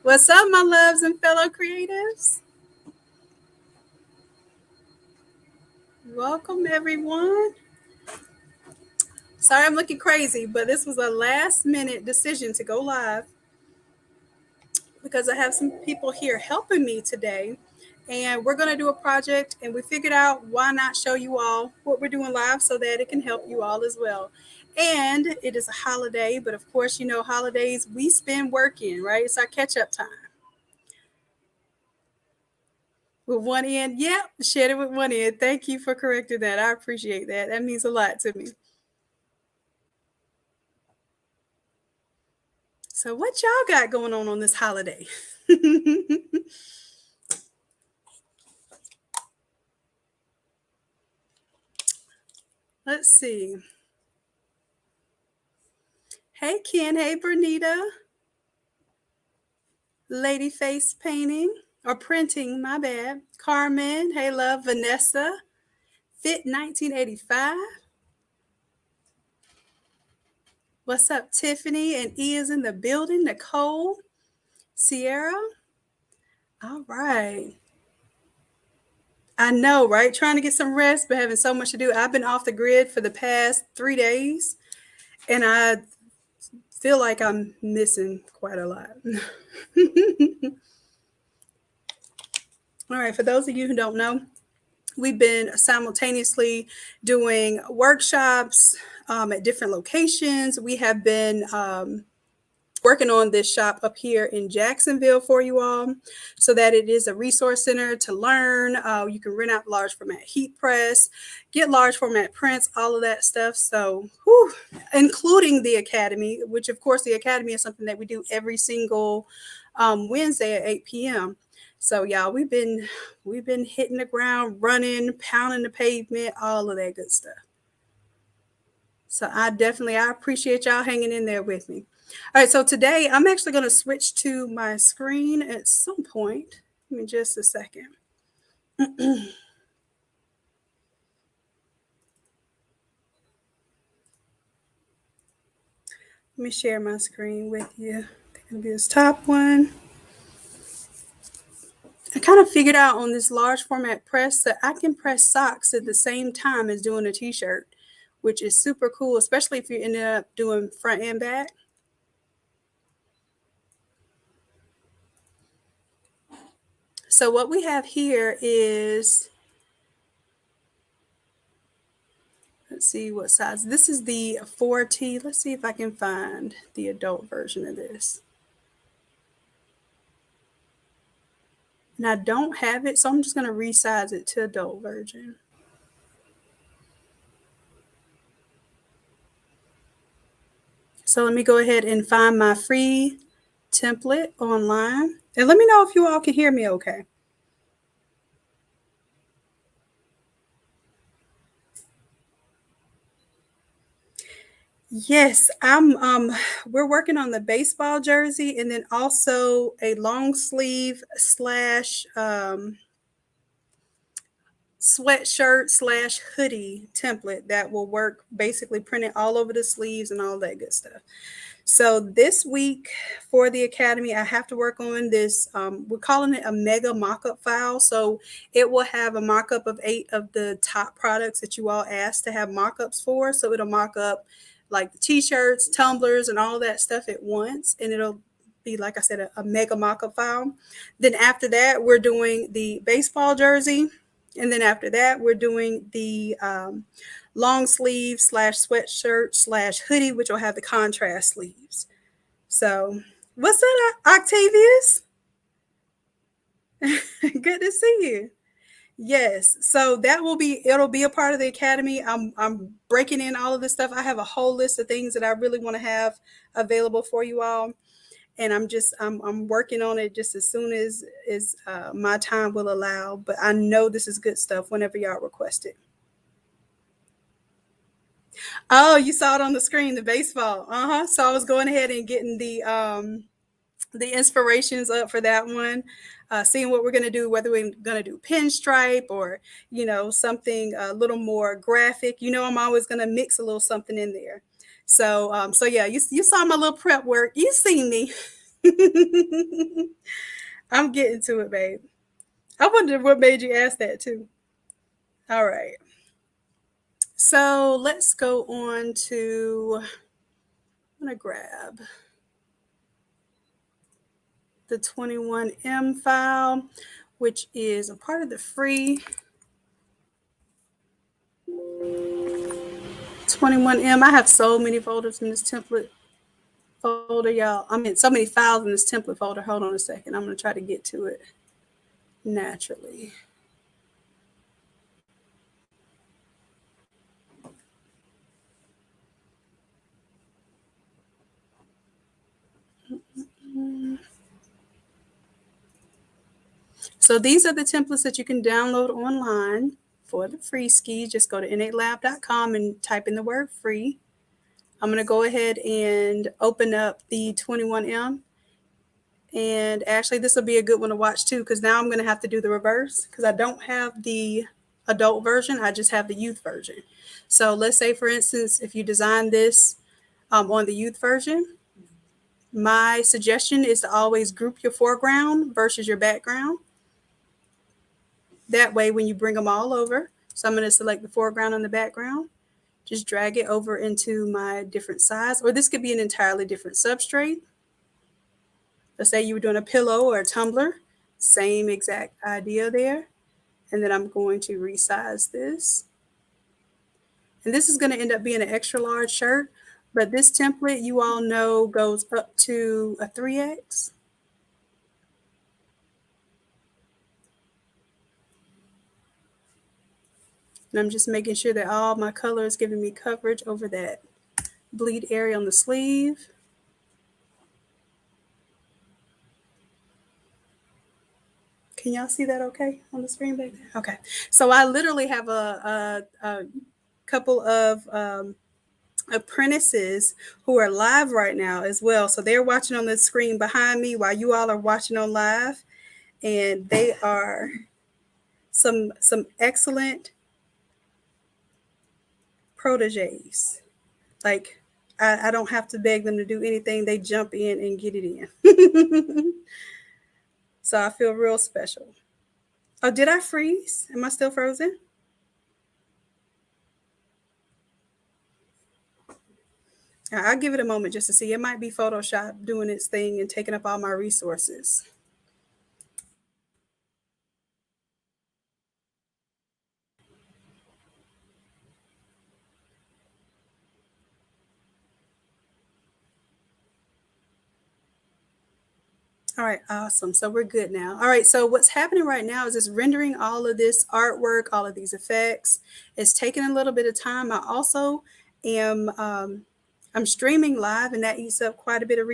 What's up, my loves and fellow creatives? Welcome, everyone. Sorry I'm looking crazy, but this was a last minute decision to go live because I have some people here helping me today. And we're going to do a project, and we figured out why not show you all what we're doing live so that it can help you all as well. And it is a holiday, but of course, holidays we spend working, right? It's our catch up time. With one end, yep, shared it with one end. Thank you for correcting that. I appreciate that. That means a lot to me. So, what y'all got going on this holiday? Let's see. Hey, Ken. Hey, Bernita. Lady face painting or printing, my bad. Carmen. Hey, love. Vanessa. Fit 1985. What's up, Tiffany? And E is in the building. Nicole. Sierra. All right. I know, right? Trying to get some rest, but having so much to do. I've been off the grid for the past 3 days, and I feel like I'm missing quite a lot. All right, for those of you who don't know, we've been simultaneously doing workshops at different locations. We have been working on this shop up here in Jacksonville for you all so that it is a resource center to learn. You can rent out large format heat press, get large format prints, all of that stuff. So, including the Academy, which of course the Academy is something that we do every single Wednesday at 8 p.m. So y'all, we've been hitting the ground running, pounding the pavement, all of that good stuff. So I appreciate y'all hanging in there with me. All right, so today I'm actually going to switch to my screen at some point. Give me just a second. Let me share my screen with you. It's going to be this top one. I kind of figured out on this large format press that I can press socks at the same time as doing a t-shirt, which is super cool, especially if you ended up doing front and back. So what we have here is, let's see what size. This is the 4T. Let's see if I can find the adult version of this. And I don't have it, so I'm just going to resize it to adult version. So let me go ahead and find my free template online. And let me know if you all can hear me okay. Yes, we're working on the baseball jersey and then also a long sleeve slash sweatshirt slash hoodie template that will work basically printed all over the sleeves and all that good stuff. So this week for the Academy, I have to work on this. We're calling it a mega mock-up file. So it will have a mock-up of 8 of the top products that you all asked to have mock-ups for. So it'll mock up like the t-shirts, tumblers, and all that stuff at once. And it'll be, like I said, a mega mock-up file. Then after that, we're doing the baseball jersey. And then after that, we're doing the long sleeve slash sweatshirt slash hoodie, which will have the contrast sleeves. So what's that, Octavius? Good to see you. Yes. So it'll be a part of the Academy. I'm breaking in all of this stuff. I have a whole list of things that I really want to have available for you all. And I'm working on it just as soon as my time will allow. But I know this is good stuff whenever y'all request it. Oh, you saw it on the screen, the baseball. So I was going ahead and getting the inspirations up for that one. Seeing what we're going to do, whether we're going to do pinstripe or, something a little more graphic. I'm always going to mix a little something in there. So yeah, you saw my little prep work. You seen me. I'm getting to it, babe. I wonder what made you ask that too. All right. So let's go on to, I'm going to grab the 21M file, which is a part of the free 21M. I have so many folders in this template folder, y'all. I mean, so many files in this template folder. Hold on a second. I'm going to try to get to it naturally. So these are the templates that you can download online for the free ski. Just go to innatelab.com and type in the word free. I'm going to go ahead and open up the 21M. And actually, this will be a good one to watch too, because now I'm going to have to do the reverse because I don't have the adult version. I just have the youth version. So let's say, for instance, if you design this on the youth version, my suggestion is to always group your foreground versus your background. That way, when you bring them all over, so I'm going to select the foreground and the background, just drag it over into my different size, or this could be an entirely different substrate. Let's say you were doing a pillow or a tumbler, same exact idea there. And then I'm going to resize this. And this is going to end up being an extra large shirt, but this template, you all know, goes up to a 3X. And I'm just making sure that all my color is giving me coverage over that bleed area on the sleeve. Can y'all see that okay on the screen back there? Okay. So I literally have a couple of apprentices who are live right now as well. So they're watching on the screen behind me while you all are watching on live. And they are some excellent proteges. Like I don't have to beg them to do anything. They jump in and get it in. So I feel real special. Oh, did I freeze? Am I still frozen? I'll give it a moment just to see. It might be Photoshop doing its thing and taking up all my resources. All right, awesome. So we're good now. All right, so what's happening right now is it's rendering all of this artwork, all of these effects. It's taking a little bit of time. I also am I'm streaming live, and that eats up quite a bit of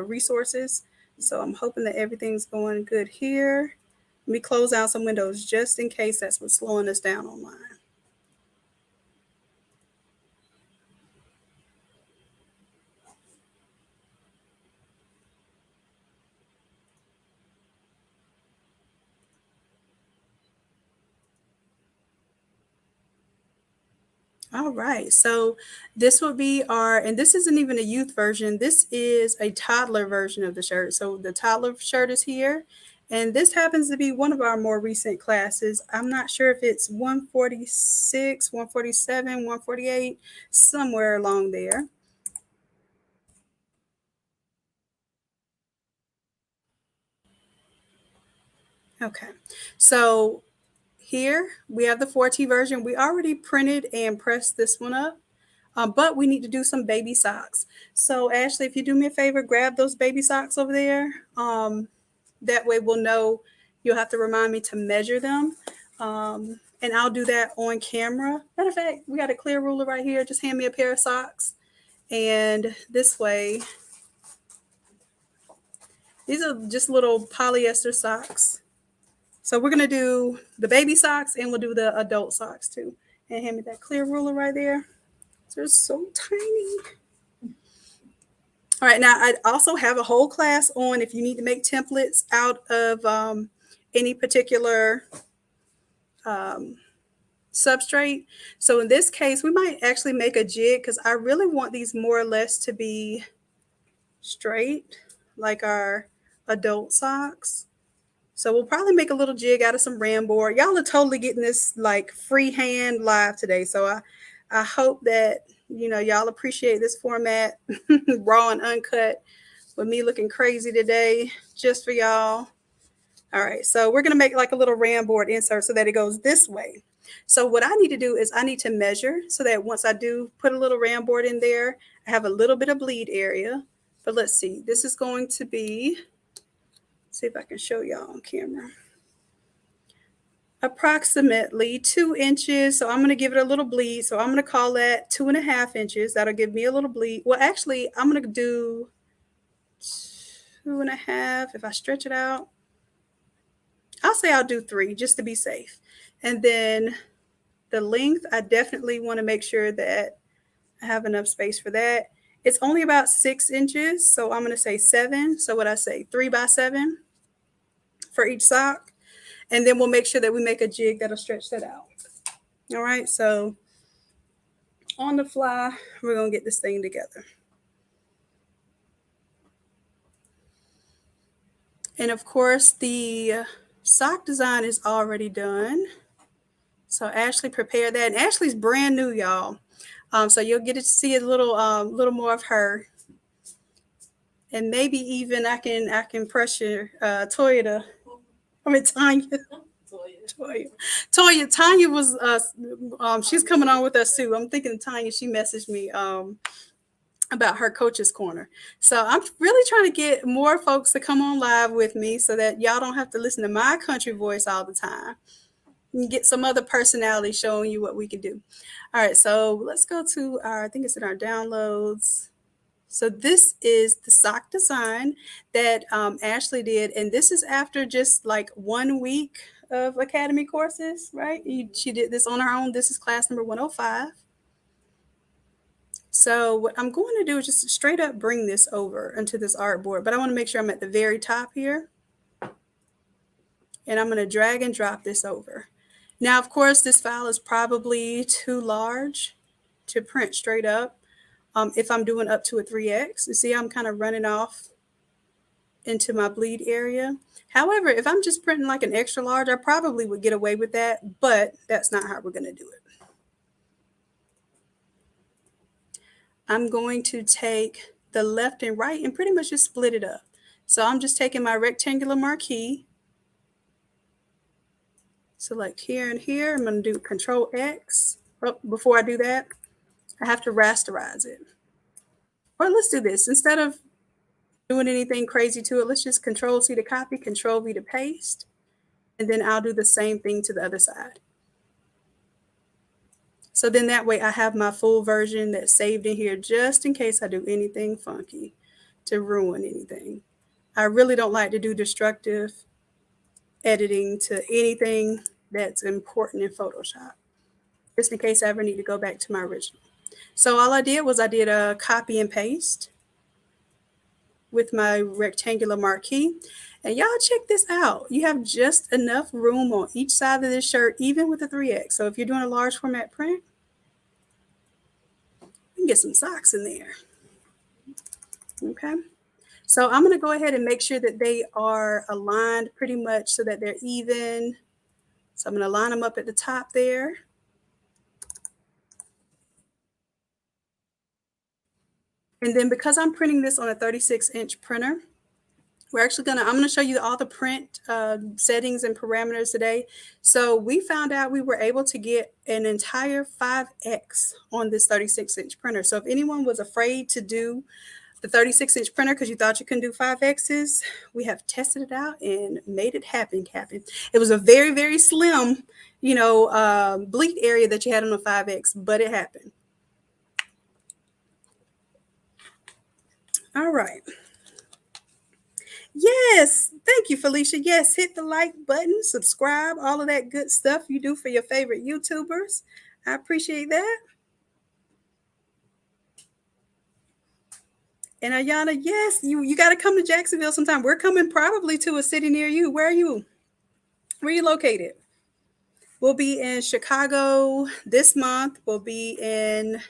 resources. So I'm hoping that everything's going good here. Let me close out some windows just in case that's what's slowing us down online. All right, so this will be our, and this isn't even a youth version. This is a toddler version of the shirt. So the toddler shirt is here, and this happens to be one of our more recent classes. I'm not sure if it's 146, 147, 148, somewhere along there. Okay, so here we have the 4T version. We already printed and pressed this one up. But we need to do some baby socks. So Ashley, if you do me a favor, grab those baby socks over there. That way we'll know. You'll have to remind me to measure them. And I'll do that on camera. Matter of fact, we got a clear ruler right here. Just hand me a pair of socks. And this way, these are just little polyester socks. So we're going to do the baby socks and we'll do the adult socks too. And hand me that clear ruler right there. They're so tiny. All right, now I also have a whole class on if you need to make templates out of any particular substrate. So in this case, we might actually make a jig because I really want these more or less to be straight like our adult socks. So we'll probably make a little jig out of some ram board. Y'all are totally getting this like freehand live today. So I hope that, y'all appreciate this format, raw and uncut, with me looking crazy today, just for y'all. All right, so we're gonna make like a little ram board insert so that it goes this way. So what I need to do is I need to measure so that once I do put a little ram board in there, I have a little bit of bleed area. But let's see, this is going to be, see if I can show y'all on camera, approximately 2 inches. So I'm going to give it a little bleed. So I'm going to call that 2.5 inches. That'll give me a little bleed. Well, actually, I'm going to do 2.5. If I stretch it out, I'll say I'll do 3 just to be safe. And then the length, I definitely want to make sure that I have enough space for that. It's only about 6 inches. So I'm going to say 7. So what I say, 3 by 7 for each sock. And then we'll make sure that we make a jig that'll stretch that out. All right. So on the fly, we're going to get this thing together. And of course, the sock design is already done. So Ashley prepared that. And Ashley's brand new, y'all. So you'll get to see a little more of her. And maybe even I can pressure Toya to, Tanya. Tanya was she's coming on with us too. I'm thinking Tanya, she messaged me about her coach's corner. So I'm really trying to get more folks to come on live with me so that y'all don't have to listen to my country voice all the time. You get some other personality showing you what we can do. All right, so let's go to I think it's in our downloads. So this is the sock design that Ashley did. And this is after just like 1 week of Academy courses, right? She did this on her own. This is class number 105. So what I'm going to do is just straight up bring this over into this artboard, but I want to make sure I'm at the very top here. And I'm going to drag and drop this over. Now, of course, this file is probably too large to print straight up. If I'm doing up to a 3X, you see I'm kind of running off into my bleed area. However, if I'm just printing like an extra large, I probably would get away with that, but that's not how we're going to do it. I'm going to take the left and right and pretty much just split it up. So I'm just taking my rectangular marquee, select here and here. I'm going to do Control X. Oh, before I do that, I have to rasterize it. Or let's do this. Instead of doing anything crazy to it, let's just Control C to copy, Control V to paste, and then I'll do the same thing to the other side. So then that way I have my full version that's saved in here just in case I do anything funky to ruin anything. I really don't like to do destructive editing to anything that's important in Photoshop, just in case I ever need to go back to my original. So all I did was I did a copy and paste with my rectangular marquee. And y'all check this out. You have just enough room on each side of this shirt, even with a 3X. So if you're doing a large format print, you can get some socks in there. Okay. So I'm going to go ahead and make sure that they are aligned pretty much so that they're even. So I'm going to line them up at the top there. And then because I'm printing this on a 36-inch printer, I'm going to show you all the print settings and parameters today. So we found out we were able to get an entire 5X on this 36-inch printer. So if anyone was afraid to do the 36-inch printer because you thought you couldn't do 5Xs, we have tested it out and made it happen. It was a very, very slim, bleed area that you had on a 5X, but it happened. All right. Yes. Thank you, Felicia. Yes. Hit the like button, subscribe, all of that good stuff you do for your favorite YouTubers. I appreciate that. And Ayana, yes, you got to come to Jacksonville sometime. We're coming probably to a city near you. Where are you? Where are you located? We'll be in Chicago this month. We'll be in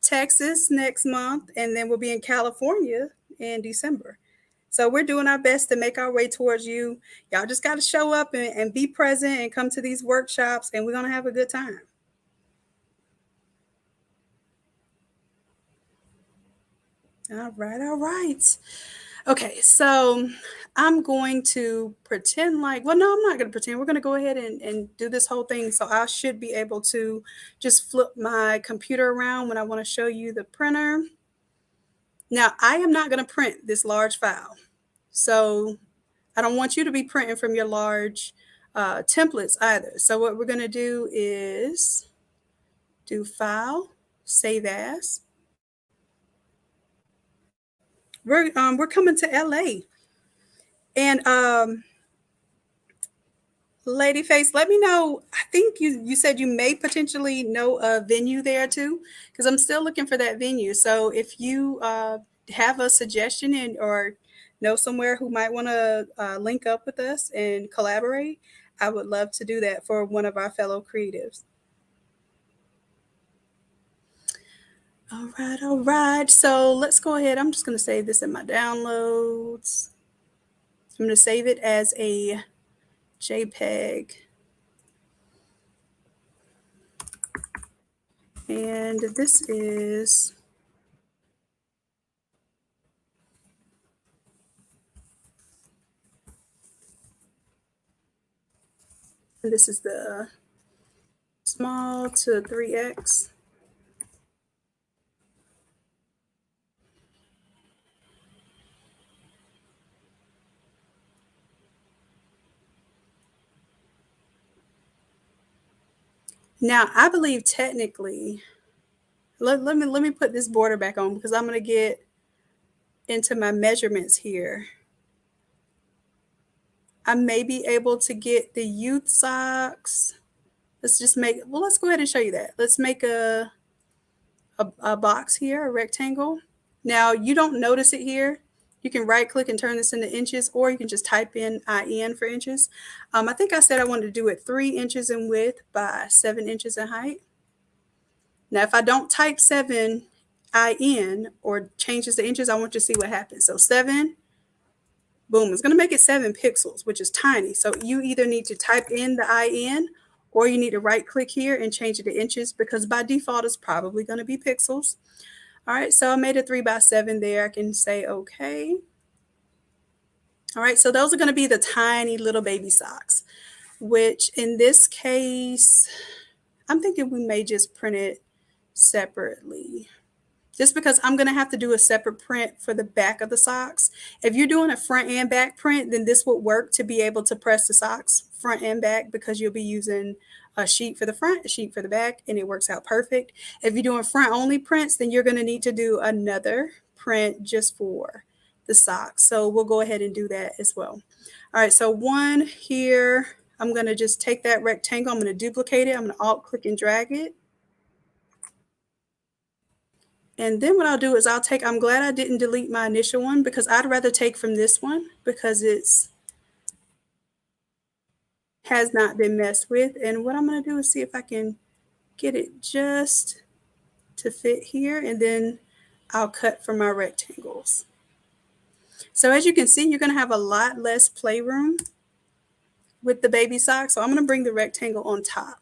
Texas next month. And then we'll be in California in December. So we're doing our best to make our way towards you. Y'all just got to show up and be present and come to these workshops, and we're going to have a good time. All right, all right. Okay, so I'm going to pretend like, well, no, I'm not going to pretend. We're going to go ahead and do this whole thing. So I should be able to just flip my computer around when I want to show you the printer. Now, I am not going to print this large file. So I don't want you to be printing from your large templates either. So what we're going to do is do File, Save As. We're coming to LA. And Ladyface, let me know. I think you said you may potentially know a venue there too, because I'm still looking for that venue. So if you have a suggestion or know somewhere who might want to link up with us and collaborate, I would love to do that for one of our fellow creatives. All right, all right. So let's go ahead. I'm just going to save this in my downloads. I'm going to save it as a JPEG. And this is the small to 3x. Now, I believe technically, let me put this border back on because I'm going to get into my measurements here. I may be able to get the youth socks. Let's go ahead and show you that. Let's make a box here, a rectangle. Now, you don't notice it here. You can right click and turn this into inches, or you can just type in IN for inches. I think I said I wanted to do it 3 inches in width by 7 inches in height. Now, if I don't type 7 IN or changes the inches, I want you to see what happens. So 7, boom, it's going to make it 7 pixels, which is tiny. So you either need to type in the IN or you need to right click here and change it to inches because by default it's probably going to be pixels. All right, so I made a 3 by 7 there. I can say okay. All right, so those are going to be the tiny little baby socks, which in this case, I'm thinking we may just print it separately. Just because I'm going to have to do a separate print for the back of the socks. If you're doing a front and back print, then this would work to be able to press the socks front and back because you'll be using a sheet for the front, a sheet for the back, and it works out perfect. If you're doing front only prints, then you're going to need to do another print just for the socks. So we'll go ahead and do that as well. All right, so one here, I'm going to just take that rectangle, I'm going to duplicate it, I'm going to alt click and drag it. And then what I'll do is I'm glad I didn't delete my initial one because I'd rather take from this one because it's has not been messed with. And what I'm going to do is see if I can get it just to fit here. And then I'll cut for my rectangles. So as you can see, you're going to have a lot less playroom with the baby sock. So I'm going to bring the rectangle on top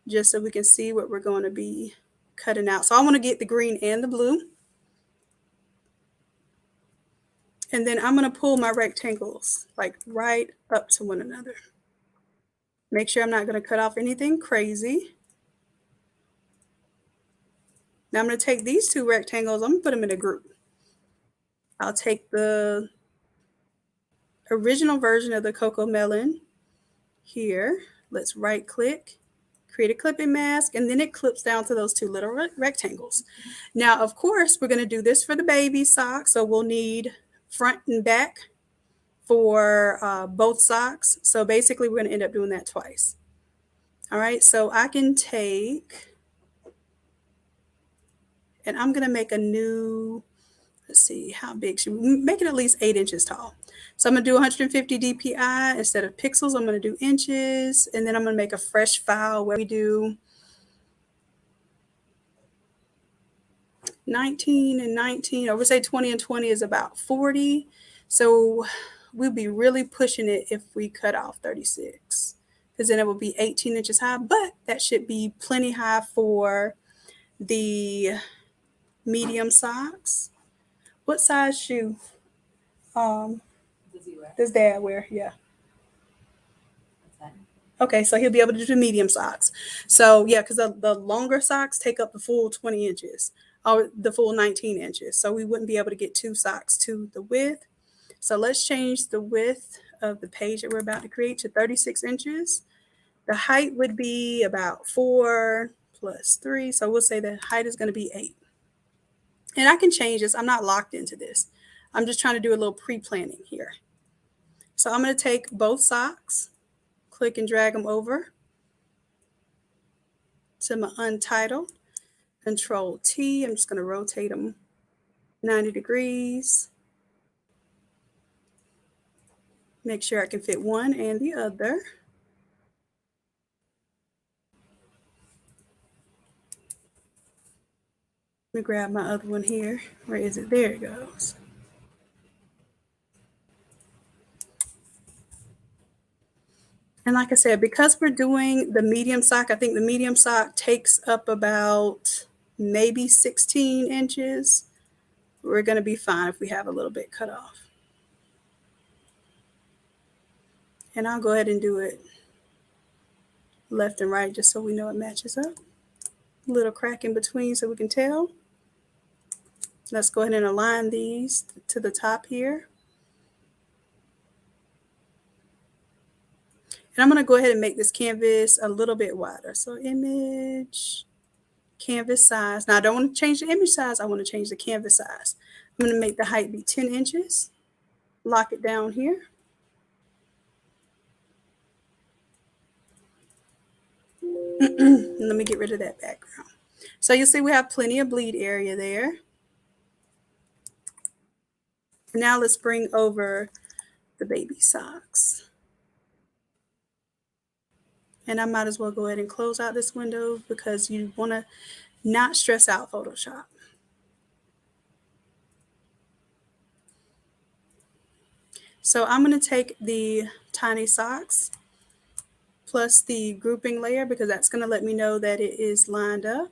just so we can see what we're going to be cutting out. So I want to get the green and the blue. And then I'm going to pull my rectangles like right up to one another. Make sure I'm not going to cut off anything crazy. Now I'm going to take these 2 rectangles, I'm going to put them in a group. I'll take the original version of the Cocoa Melon here. Let's right click, create a clipping mask, and then it clips down to those 2 little rectangles. Now, of course, we're going to do this for the baby sock. So we'll need front and back for both socks. So basically, we're going to end up doing that twice. All right, so I can take, and I'm going to make a new, let's see, how big should we make it? At least 8 inches tall. So I'm going to do 150 DPI instead of pixels. I'm going to do inches, and then I'm going to make a fresh file where we do 19 and 19. I would say 20 and 20 is about 40. So we'll be really pushing it if we cut off 36, because then it will be 18 inches high, but that should be plenty high for the medium socks. What size shoe does Dad wear? Yeah. Okay, so he'll be able to do the medium socks. So yeah, because the longer socks take up the full 20 inches or the full 19 inches. So we wouldn't be able to get two socks to the width. So let's change the width of the page that we're about to create to 36 inches. The height would be about 4 plus 3. So we'll say the height is going to be 8. And I can change this. I'm not locked into this. I'm just trying to do a little pre-planning here. So I'm going to take both socks, click and drag them over to my Untitled. Control T. I'm just going to rotate them 90 degrees. Make sure I can fit one and the other. Let me grab my other one here. Where is it? There it goes. And like I said, because we're doing the medium sock, I think the medium sock takes up about maybe 16 inches. We're going to be fine if we have a little bit cut off. And I'll go ahead and do it left and right just so we know it matches up. A little crack in between so we can tell. Let's go ahead and align these to the top here. And I'm going to go ahead and make this canvas a little bit wider. So image, canvas size. Now I don't want to change the image size. I want to change the canvas size. I'm going to make the height be 10 inches. Lock it down here. Let me get rid of that background. So you'll see we have plenty of bleed area there. Now let's bring over the baby socks. And I might as well go ahead and close out this window because you want to not stress out Photoshop. So I'm going to take the tiny socks plus the grouping layer because that's going to let me know that it is lined up.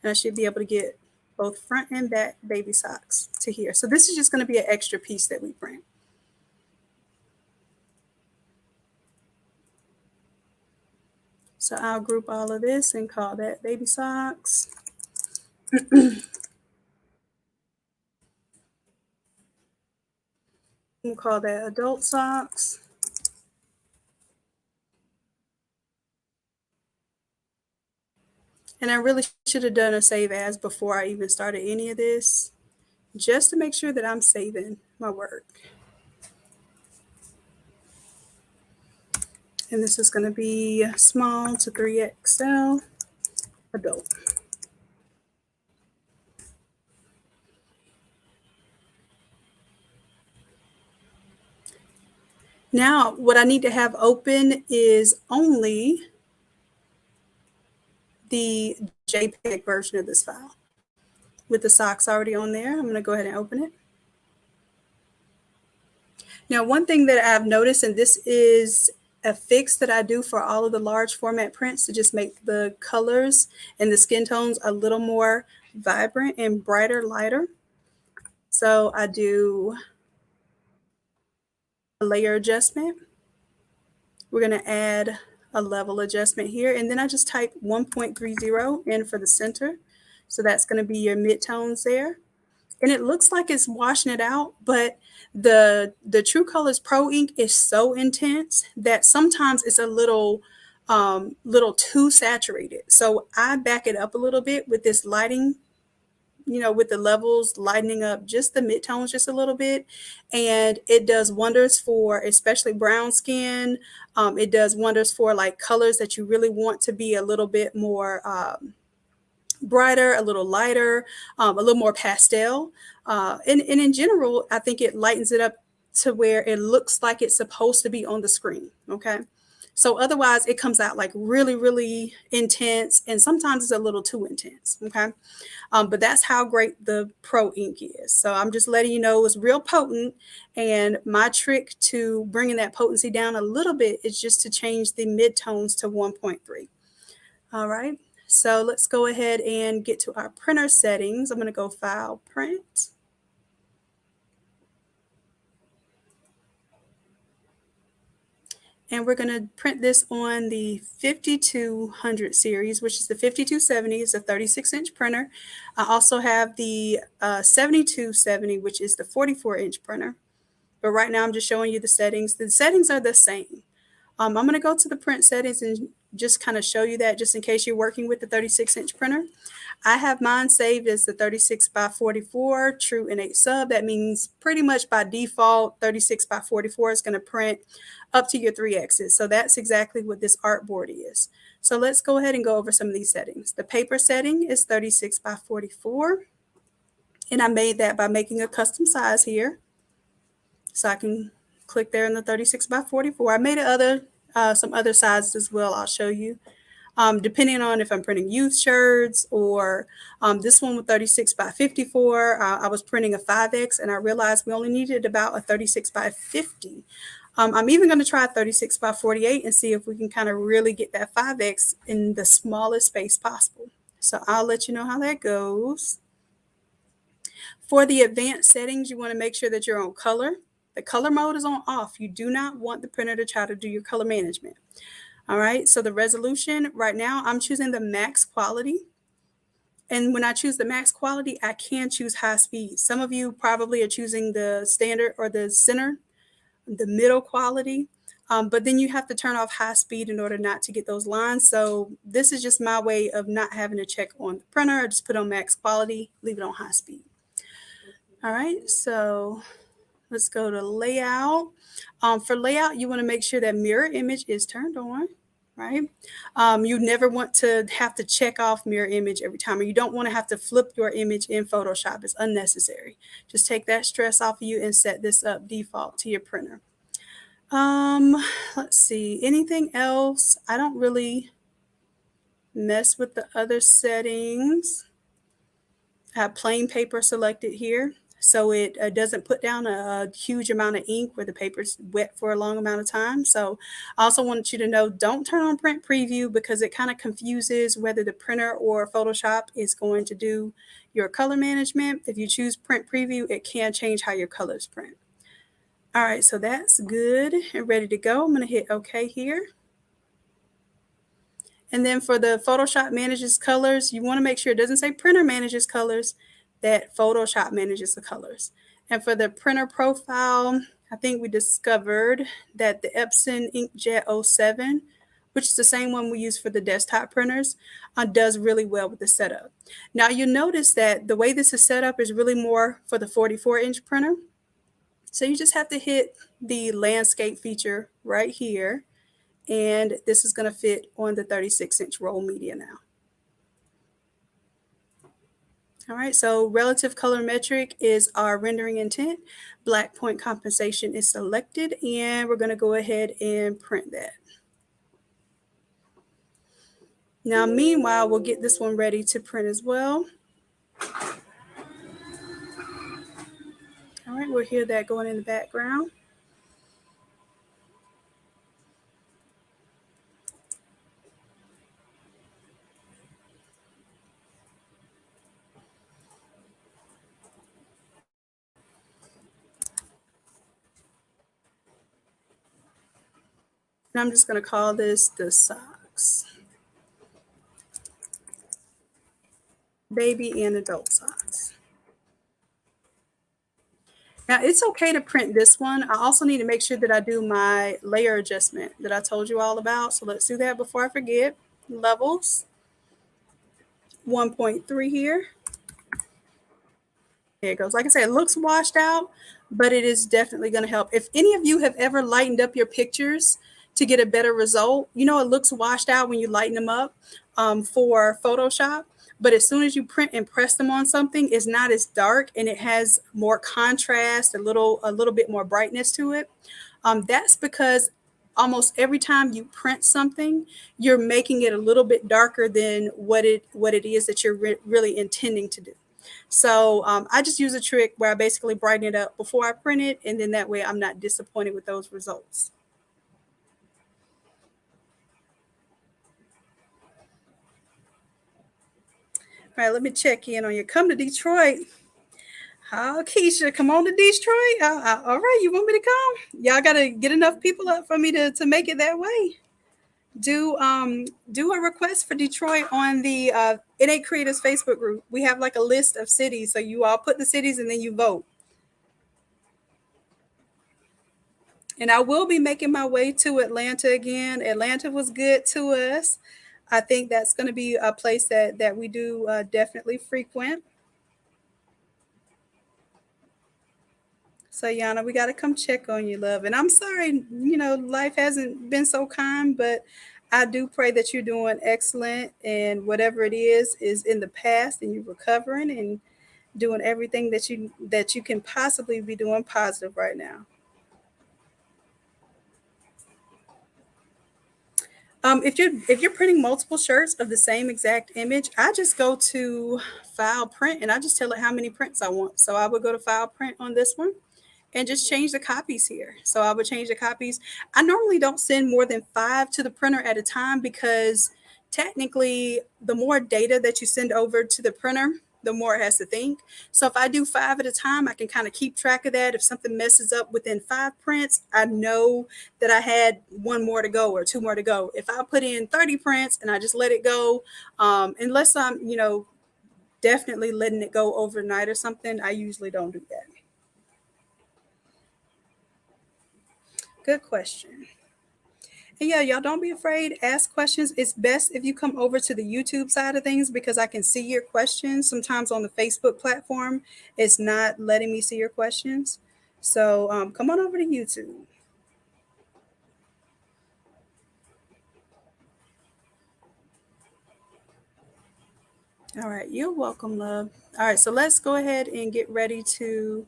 And I should be able to get both front and back baby socks to here. So this is just going to be an extra piece that we print. So I'll group all of this and call that baby socks. We'll call that adult socks. And I really should have done a save as before I even started any of this, just to make sure that I'm saving my work. And this is going to be small to 3XL adult. Now, what I need to have open is only the JPEG version of this file. With the socks already on there, I'm going to go ahead and open it. Now, one thing that I've noticed, and this is a fix that I do for all of the large format prints to just make the colors and the skin tones a little more vibrant and brighter, lighter. So I do a layer adjustment. We're going to add a level adjustment here, and then I just type 1.30 in for the center. So that's going to be your midtones there. And it looks like it's washing it out, but the True Colors Pro ink is so intense that sometimes it's a little too saturated. So I back it up a little bit with this lighting, with the levels lightening up just the midtones just a little bit. And it does wonders for especially brown skin. It does wonders for like colors that you really want to be a little bit more brighter, a little lighter, a little more pastel. And in general, I think it lightens it up to where it looks like it's supposed to be on the screen. Okay. So otherwise it comes out like really, really intense, and sometimes it's a little too intense. Okay. But that's how great the Pro ink is. So I'm just letting you know it's real potent. And my trick to bringing that potency down a little bit is just to change the midtones to 1.3. All right. So let's go ahead and get to our printer settings. I'm going to go File, Print. And we're going to print this on the 5200 series, which is the 5270. It's a 36-inch printer. I also have the 7270, which is the 44-inch printer. But right now I'm just showing you the settings. The settings are the same. I'm going to go to the print settings and just kind of show you that, just in case you're working with the 36-inch printer. I have mine saved as the 36 by 44 true innate sub. That means pretty much by default 36 by 44 is going to print up to your 3x's. So that's exactly what this artboard is. So let's go ahead and go over some of these settings. The paper setting is 36 by 44. And I made that by making a custom size here. So I can click there in the 36 by 44. I made some other sizes as well. I'll show you. Depending on if I'm printing youth shirts or this one with 36 by 54, I was printing a 5X and I realized we only needed about a 36 by 50. I'm even going to try 36 by 48 and see if we can kind of really get that 5X in the smallest space possible. So I'll let you know how that goes. For the advanced settings, you want to make sure that you're on color. The color mode is on off. You do not want the printer to try to do your color management. All right, so the resolution, right now I'm choosing the max quality. And when I choose the max quality, I can choose high speed. Some of you probably are choosing the standard or the center, the middle quality. But then you have to turn off high speed in order not to get those lines. So this is just my way of not having to check on the printer. I just put on max quality, leave it on high speed. All right, so let's go to layout. For layout, you want to make sure that mirror image is turned on, right? You never want to have to check off mirror image every time, or you don't want to have to flip your image in Photoshop. It's unnecessary. Just take that stress off of you and set this up default to your printer. Let's see, anything else? I don't really mess with the other settings. I have plain paper selected here, so it doesn't put down a huge amount of ink where the paper's wet for a long amount of time. So I also want you to know, don't turn on print preview because it kind of confuses whether the printer or Photoshop is going to do your color management. If you choose print preview, it can change how your colors print. All right, so that's good and ready to go. I'm going to hit OK here. And then for the Photoshop manages colors, you want to make sure it doesn't say printer manages colors, that Photoshop manages the colors. And for the printer profile, I think we discovered that the Epson Inkjet 07, which is the same one we use for the desktop printers, does really well with the setup. Now you'll notice that the way this is set up is really more for the 44-inch printer. So you just have to hit the landscape feature right here. And this is going to fit on the 36-inch roll media now. All right, so relative color metric is our rendering intent. Black point compensation is selected, and we're going to go ahead and print that. Now, meanwhile, we'll get this one ready to print as well. All right, we'll hear that going in the background. And I'm just going to call this the socks. Baby and adult socks. Now it's okay to print this one. I also need to make sure that I do my layer adjustment that I told you all about. So let's do that before I forget. Levels, 1.3 here. There it goes. Like I said, it looks washed out, but it is definitely going to help. If any of you have ever lightened up your pictures to get a better result, you know it looks washed out when you lighten them up for Photoshop. But as soon as you print and press them on something, it's not as dark and it has more contrast, a little bit more brightness to it. That's because almost every time you print something, you're making it a little bit darker than what it is that you're really intending to do. So I just use a trick where I basically brighten it up before I print it, and then that way I'm not disappointed with those results. All right, let me check in on you. Come to Detroit. How, Keisha, come on to Detroit. All right, you want me to come? Y'all gotta get enough people up for me to make it that way. Do a request for Detroit on the NA Creators Facebook group. We have like a list of cities, so you all put the cities and then you vote. And I will be making my way to Atlanta again. Atlanta was good to us. I think that's going to be a place that we do definitely frequent. So Yana, we got to come check on you, love. And I'm sorry, life hasn't been so kind, but I do pray that you're doing excellent, and whatever it is in the past, and you're recovering and doing everything that you can possibly be doing positive right now. If you're printing multiple shirts of the same exact image, I just go to file print and I just tell it how many prints I want. So I would go to file print on this one and just change the copies here. So I would change the copies. I normally don't send more than 5 to the printer at a time, because technically the more data that you send over to the printer, the more it has to think. So if I do 5 at a time, I can kind of keep track of that. If something messes up within 5 prints, I know that I had 1 more to go or 2 more to go. If I put in 30 prints and I just let it go, unless I'm, definitely letting it go overnight or something, I usually don't do that. Good question. And yeah, y'all don't be afraid. Ask questions. It's best if you come over to the YouTube side of things, because I can see your questions. Sometimes on the Facebook platform, it's not letting me see your questions. So come on over to YouTube. All right, you're welcome, love. All right, so let's go ahead and get ready to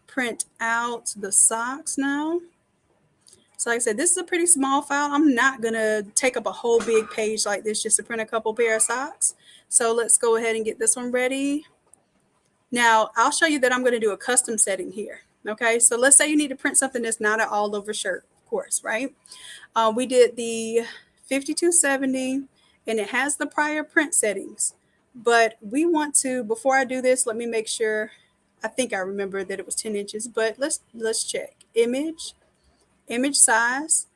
print out the socks now. So like I said, this is a pretty small file. I'm not gonna take up a whole big page like this just to print a couple pair of socks. So let's go ahead and get this one ready. Now I'll show you that I'm gonna do a custom setting here. Okay, so let's say you need to print something that's not an all over shirt, of course, right? We did the 5270 and it has the prior print settings, but we want to, before I do this, let me make sure. I think I remember that it was 10 inches, but let's check. Image size,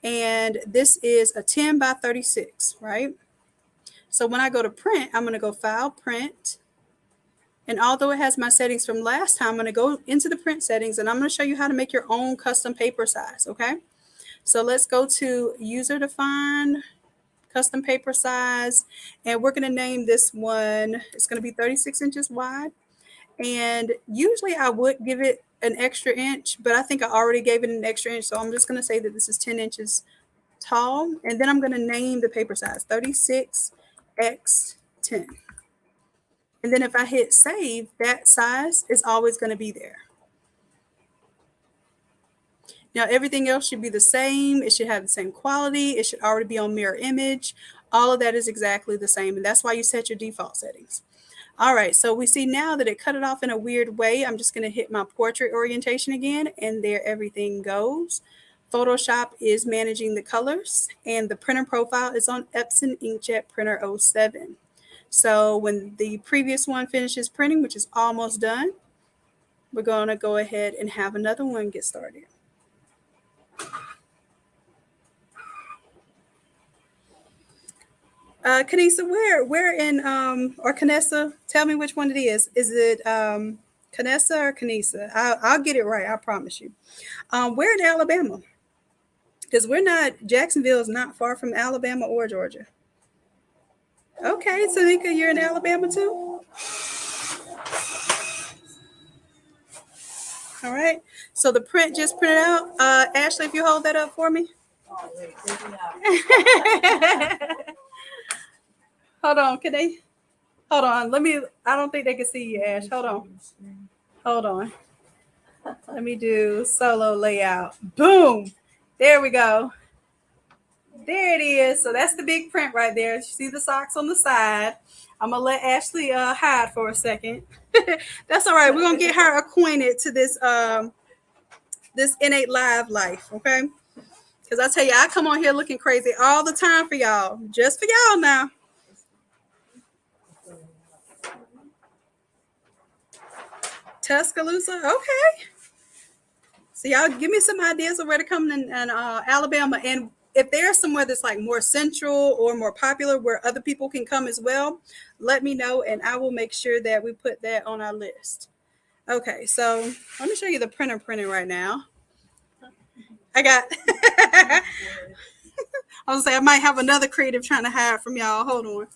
and this is a 10 by 36, right? So when I go to print, I'm going to go file print. And although it has my settings from last time, I'm going to go into the print settings and I'm going to show you how to make your own custom paper size. Okay. So let's go to user defined custom paper size. And we're going to name this one. It's going to be 36 inches wide. And usually I would give it an extra inch, but I think I already gave it an extra inch. So I'm just going to say that this is 10 inches tall. And then I'm going to name the paper size 36x10. And then if I hit save, that size is always going to be there. Now, everything else should be the same. It should have the same quality. It should already be on mirror image. All of that is exactly the same. And that's why you set your default settings. All right, so we see now that it cut it off in a weird way. I'm just going to hit my portrait orientation again, and there everything goes. Photoshop is managing the colors, and the printer profile is on Epson Inkjet Printer 07. So when the previous one finishes printing, which is almost done, we're going to go ahead and have another one get started. Kanisa, where in or Kanessa? Tell me which one it is. Is it Kanessa or Kanisa? I'll get it right. I promise you. Where in Alabama? Because Jacksonville is not far from Alabama or Georgia. Okay, Tanika, you're in Alabama too? All right. So the print just printed out. Ashley, if you hold that up for me. Hold on. Can they? Hold on. I don't think they can see you, Ash. Hold on. Hold on. Let me do solo layout. Boom. There we go. There it is. So that's the big print right there. You see the socks on the side. I'm gonna let Ashley hide for a second. That's all right. We're gonna get her acquainted to this innate live life, okay? Because I tell you, I come on here looking crazy all the time for y'all, just for y'all now. Tuscaloosa, okay. So y'all give me some ideas of where to come in Alabama, and if there's somewhere that's like more central or more popular where other people can come as well, let me know, and I will make sure that we put that on our list. Okay, so let me show you the printer printing right now. I got. I was say I might have another creative trying to hide from y'all. Hold on.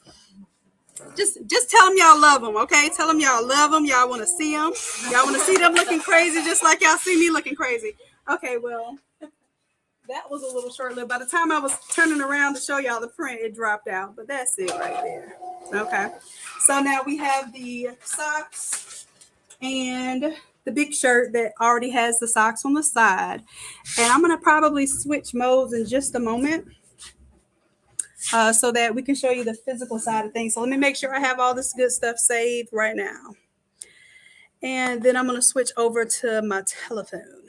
Just tell them y'all love them, okay? Tell them y'all love them. Y'all want to see them. Y'all want to see them looking crazy, just like y'all see me looking crazy. Okay, well, that was a little short lived. By the time I was turning around to show y'all the print, it dropped out. But that's it right there. Okay. So now we have the socks and the big shirt that already has the socks on the side. And I'm going to probably switch modes in just a moment. So that we can show you the physical side of things. So let me make sure I have all this good stuff saved right now. And then I'm going to switch over to my telephone.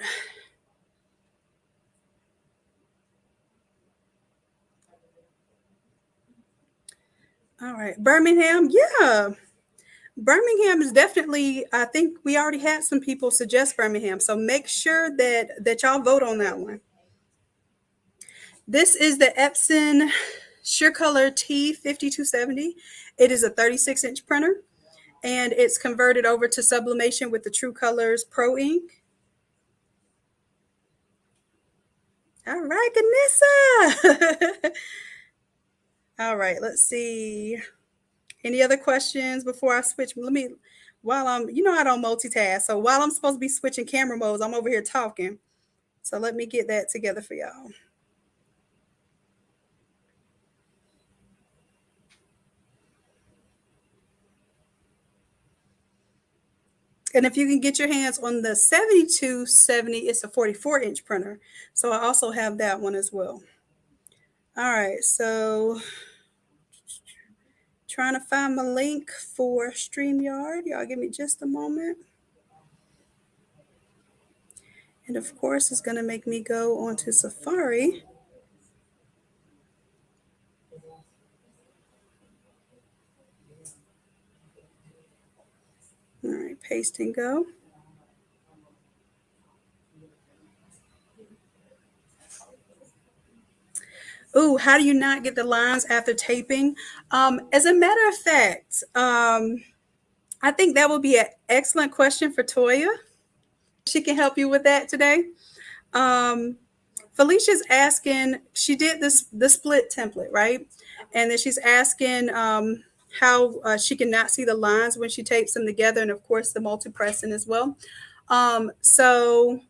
All right, Birmingham. Yeah. Birmingham is definitely, I think we already had some people suggest Birmingham. So make sure that y'all vote on that one. This is the Epson SureColor T5270. It is a 36-inch printer, and it's converted over to sublimation with the True Colors Pro Ink. All right, Ganissa. All right, let's see. Any other questions before I switch? While I don't multitask. So while I'm supposed to be switching camera modes, I'm over here talking. So let me get that together for y'all. And if you can get your hands on the 7270, it's a 44-inch printer. So I also have that one as well. All right, so trying to find my link for StreamYard. Y'all give me just a moment. And of course, it's going to make me go onto Safari. All right, paste and go. Ooh, how do you not get the lines after taping? As a matter of fact, I think that would be an excellent question for Toya. She can help you with that today. Felicia's asking, she did the split template, right? And then she's asking how she can not see the lines when she tapes them together, and of course the multi-pressing as well. So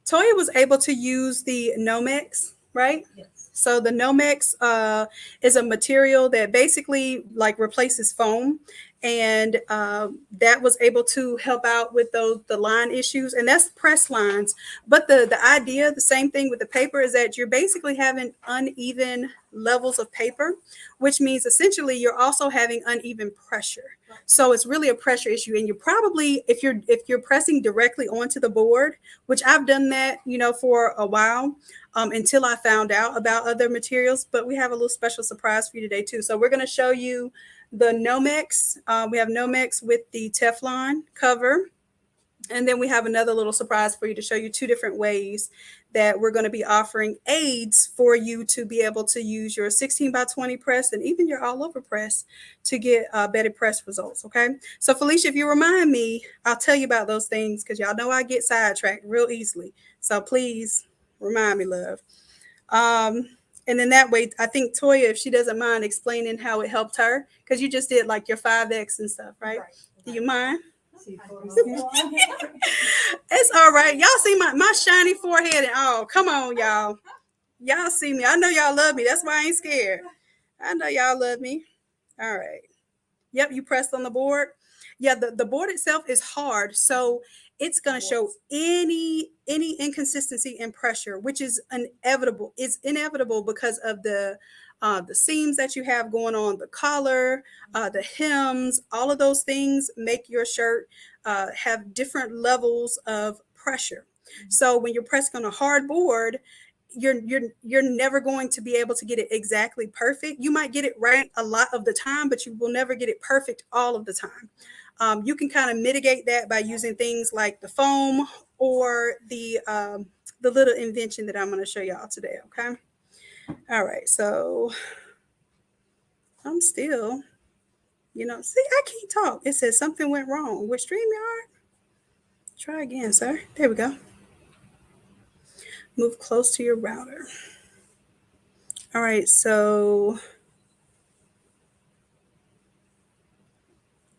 Toya was able to use the Nomex, right? Yes. So the Nomex is a material that basically like replaces foam, and that was able to help out with the line issues, and that's press lines. But the idea, the same thing with the paper, is that you're basically having uneven levels of paper, which means essentially you're also having uneven pressure. So it's really a pressure issue, and you're probably, if you're pressing directly onto the board, which I've done that, for a while, until I found out about other materials. But we have a little special surprise for you today too. So we're going to show you the Nomex. We have Nomex with the Teflon cover. And then we have another little surprise for you to show you two different ways that we're going to be offering aids for you to be able to use your 16 by 20 press and even your all over press to get better press results. Okay. So Felicia, if you remind me, I'll tell you about those things, because y'all know I get sidetracked real easily. So please remind me, love. And then that way, I think Toya, if she doesn't mind explaining how it helped her, because you just did like your 5X and stuff, right? Do you mind? It's all right. Y'all see my shiny forehead and all. Come on, y'all. Y'all see me. I know y'all love me. That's why I ain't scared. I know y'all love me. All right. Yep, you pressed on the board. Yeah, the board itself is hard, so it's going to show any inconsistency in pressure, which is inevitable. It's inevitable because of the seams that you have going on, the collar, the hems, all of those things make your shirt have different levels of pressure. So when you're pressing on a hard board, you're never going to be able to get it exactly perfect. You might get it right a lot of the time, but you will never get it perfect all of the time. You can kind of mitigate that by using things like the foam or the little invention that I'm going to show y'all today. Okay. All right. So I'm still, see, I can't talk. It says something went wrong with StreamYard. Try again, sir. There we go. Move close to your router. All right. So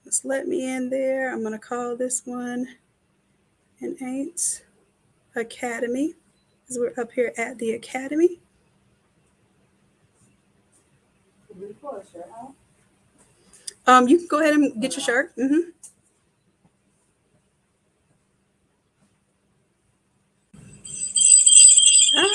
let's let me in there. I'm going to call this one an 8 Academy, because we're up here at the Academy. You can go ahead and get your shirt. Mm-hmm. Ah.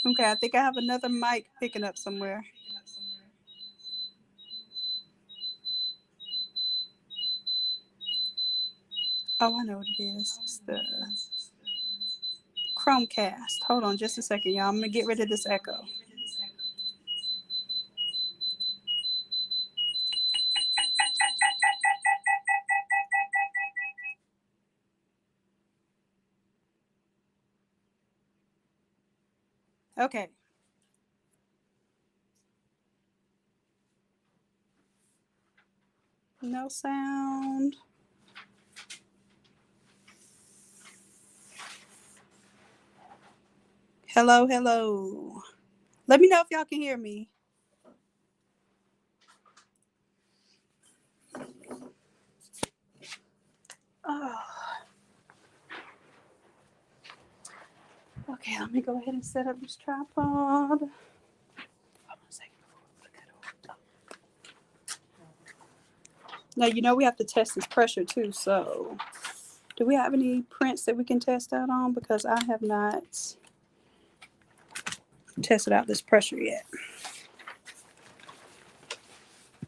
Okay, I think I have another mic picking up somewhere. Oh, I know what it is. It's the Chromecast. Hold on just a second, y'all. I'm going to get rid of this echo. Okay. No sound. Hello, hello. Let me know if y'all can hear me. Oh. Okay, let me go ahead and set up this tripod. Hold on a second. Now, we have to test this pressure too. So, do we have any prints that we can test out on? Because I have not tested out this pressure yet.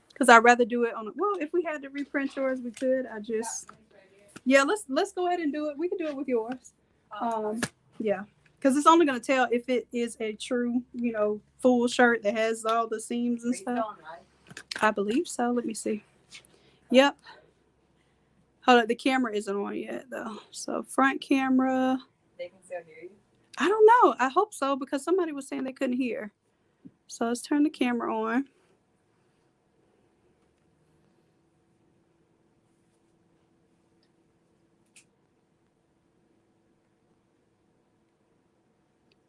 Because I'd rather do it on. Well, if we had to reprint yours, we could. Let's go ahead and do it. We can do it with yours. Yeah, because it's only going to tell if it is a true, full shirt that has all the seams and stuff. I believe so. Let me see. Yep. Hold on, the camera isn't on yet though. So front camera. They can still hear you. I don't know. I hope so, because somebody was saying they couldn't hear. So let's turn the camera on.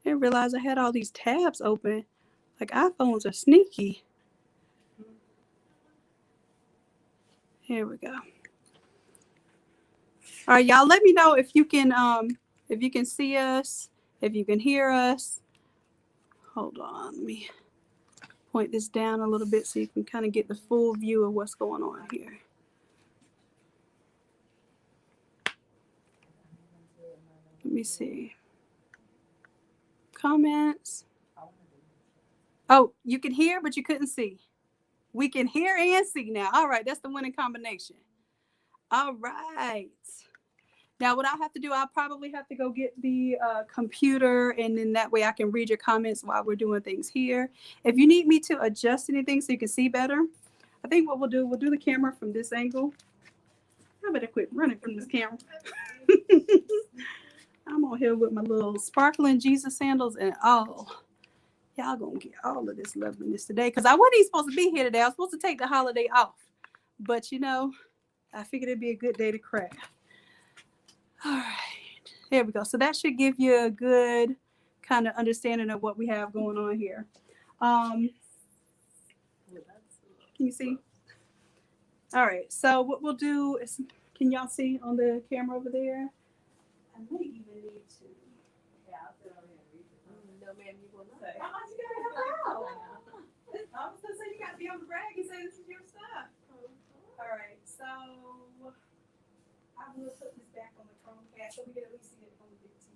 I didn't realize I had all these tabs open. Like, iPhones are sneaky. Here we go. All right, y'all, let me know if you can see us, if you can hear us. Hold on, let me point this down a little bit so you can kind of get the full view of what's going on here. Let me see. Comments. Oh, you can hear, but you couldn't see. We can hear and see now. All right, that's the winning combination. All right. Now, what I have to do, I'll probably have to go get the computer, and then that way I can read your comments while we're doing things here. If you need me to adjust anything so you can see better, I think what we'll do the camera from this angle. I better quit running from this camera. I'm on here with my little sparkling Jesus sandals and all. Y'all gonna get all of this loveliness today because I wasn't even supposed to be here today. I was supposed to take the holiday off. But you know, I figured it'd be a good day to craft. All right, there we go. So that should give you a good kind of understanding of what we have going on here. Can you see? All right, so what we'll do is, can y'all see on the camera over there? I might even need to. Yeah, I'll sit over here and read it. No, ma'am, you will not. You gotta have it out. I was gonna say you gotta be on the brag and say this is your stuff. All right, so I will put this back on the Chromecast so we can at least see it on the big TV.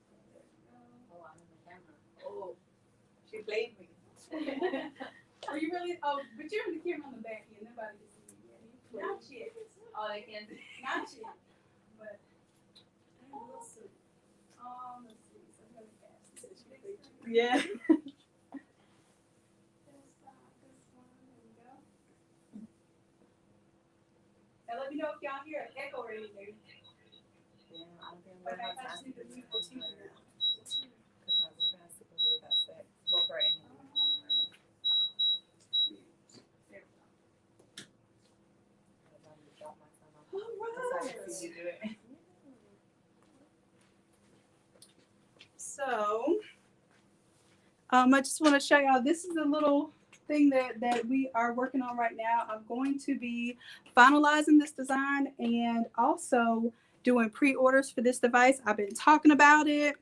There we go. Oh, I'm in the camera. Oh, she played me. Are you really? Oh, but you're in the camera on the back end. Nobody can see you yet. Not yet. Oh, they can't see. Not yet. But we'll see. Let's see. So I'm gonna cast this. Yeah. This one. There we go. Now let me know if y'all hear an echo or anything. Yeah, I don't think I'm gonna have time to mute the TV now. Because my husband has to go with that set. Well, for anything. So, I just want to show y'all, this is a little thing that we are working on right now. I'm going to be finalizing this design and also doing pre-orders for this device. I've been talking about it.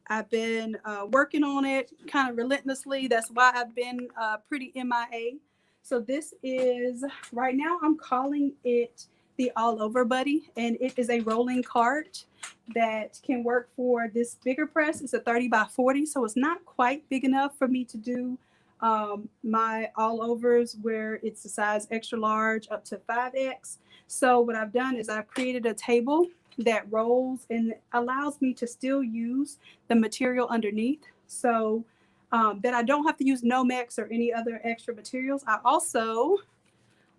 I've been working on it kind of relentlessly. That's why I've been pretty MIA. So this is, right now I'm calling it the All Over Buddy, and it is a rolling cart that can work for this bigger press. It's a 30 by 40, so it's not quite big enough for me to do my all overs where it's the size extra large up to 5X. So what I've done is I've created a table that rolls and allows me to still use the material underneath, so that I don't have to use Nomex or any other extra materials.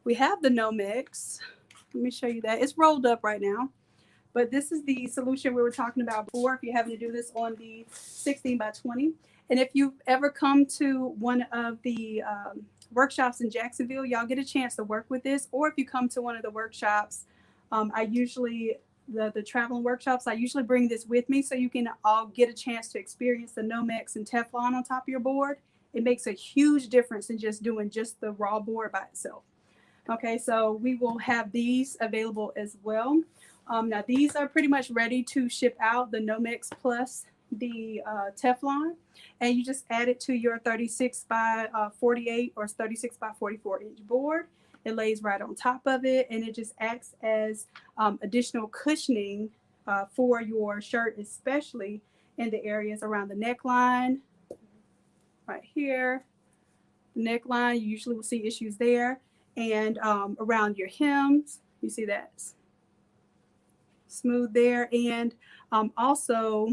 We have the Nomex. Let me show you that. It's rolled up right now. But this is the solution we were talking about before if you're having to do this on the 16 by 20. And if you've ever come to one of the workshops in Jacksonville, y'all get a chance to work with this. Or if you come to one of the workshops, the traveling workshops, I usually bring this with me so you can all get a chance to experience the Nomex and Teflon on top of your board. It makes a huge difference in just doing just the raw board by itself. Okay, so we will have these available as well. Now these are pretty much ready to ship out, the Nomex plus the Teflon, and you just add it to your 36 by 48 or 36 by 44 inch board. It lays right on top of it, and it just acts as additional cushioning for your shirt, especially in the areas around the neckline, right here, the neckline. You usually will see issues there, and around your hems, you see that smooth there, and also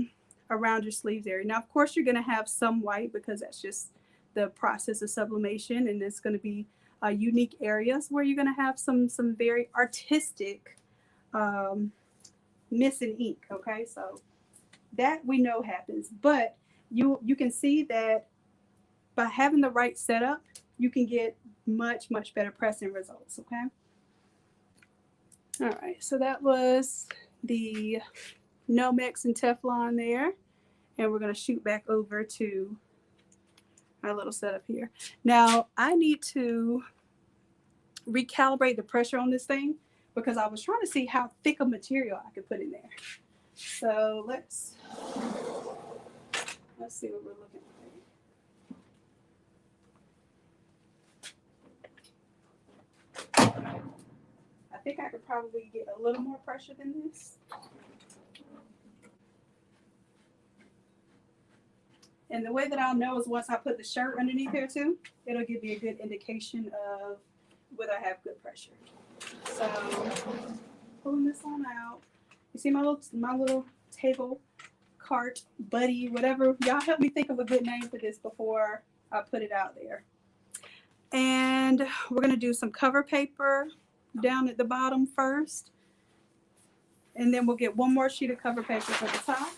around your sleeves area. Now, of course, you're going to have some white because that's just the process of sublimation, and it's going to be unique areas where you're going to have some very artistic missing ink. Okay, so that we know happens, but you can see that by having the right setup, you can get much better pressing results. Okay. All right, so that was the Nomex and Teflon there, and we're going to shoot back over to our little setup here. Now I need to recalibrate the pressure on this thing because I was trying to see how thick a material I could put in there. So let's see what we're looking at. I think I could probably get a little more pressure than this. And the way that I'll know is once I put the shirt underneath here too, it'll give me a good indication of whether I have good pressure. So pulling this on out. You see my little table cart buddy, whatever. Y'all help me think of a good name for this before I put it out there. And we're gonna do some cover paper down at the bottom first And then we'll get one more sheet of cover paper for the top.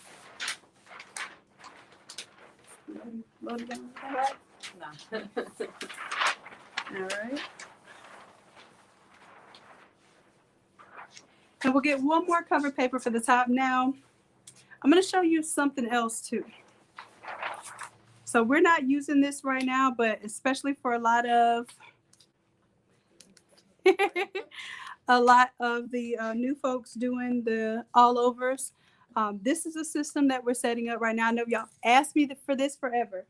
Load it down. All right. No. All right. And we'll get one more cover paper for the top. Now, I'm going to show you something else too. So we're not using this right now, but especially for a lot of the new folks doing the all overs. This is a system that we're setting up right now. I know y'all asked me for this forever,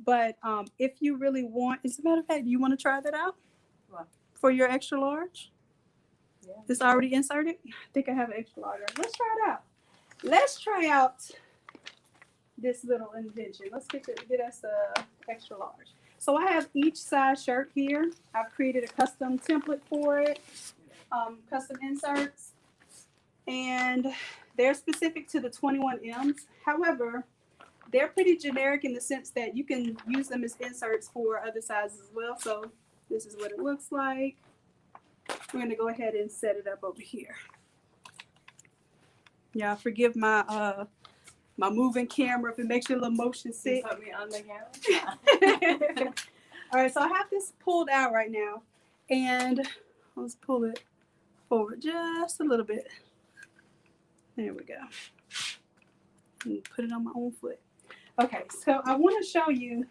but if you really want, as a matter of fact, do you want to try that out? What? For your extra large? Yeah. It's already inserted? I think I have an extra large. Let's try it out. Let's try out this little invention. Let's get us a extra large. So I have each size shirt here. I've created a custom template for it, custom inserts, and they're specific to the 21Ms. However, they're pretty generic in the sense that you can use them as inserts for other sizes as well. So this is what it looks like. We're going to go ahead and set it up over here. Yeah, forgive my my moving camera if it makes you a little motion sick. You put me on the camera? All right, so I have this pulled out right now, and let's pull it forward just a little bit. There we go. And put it on my own foot. Okay, so I want to show you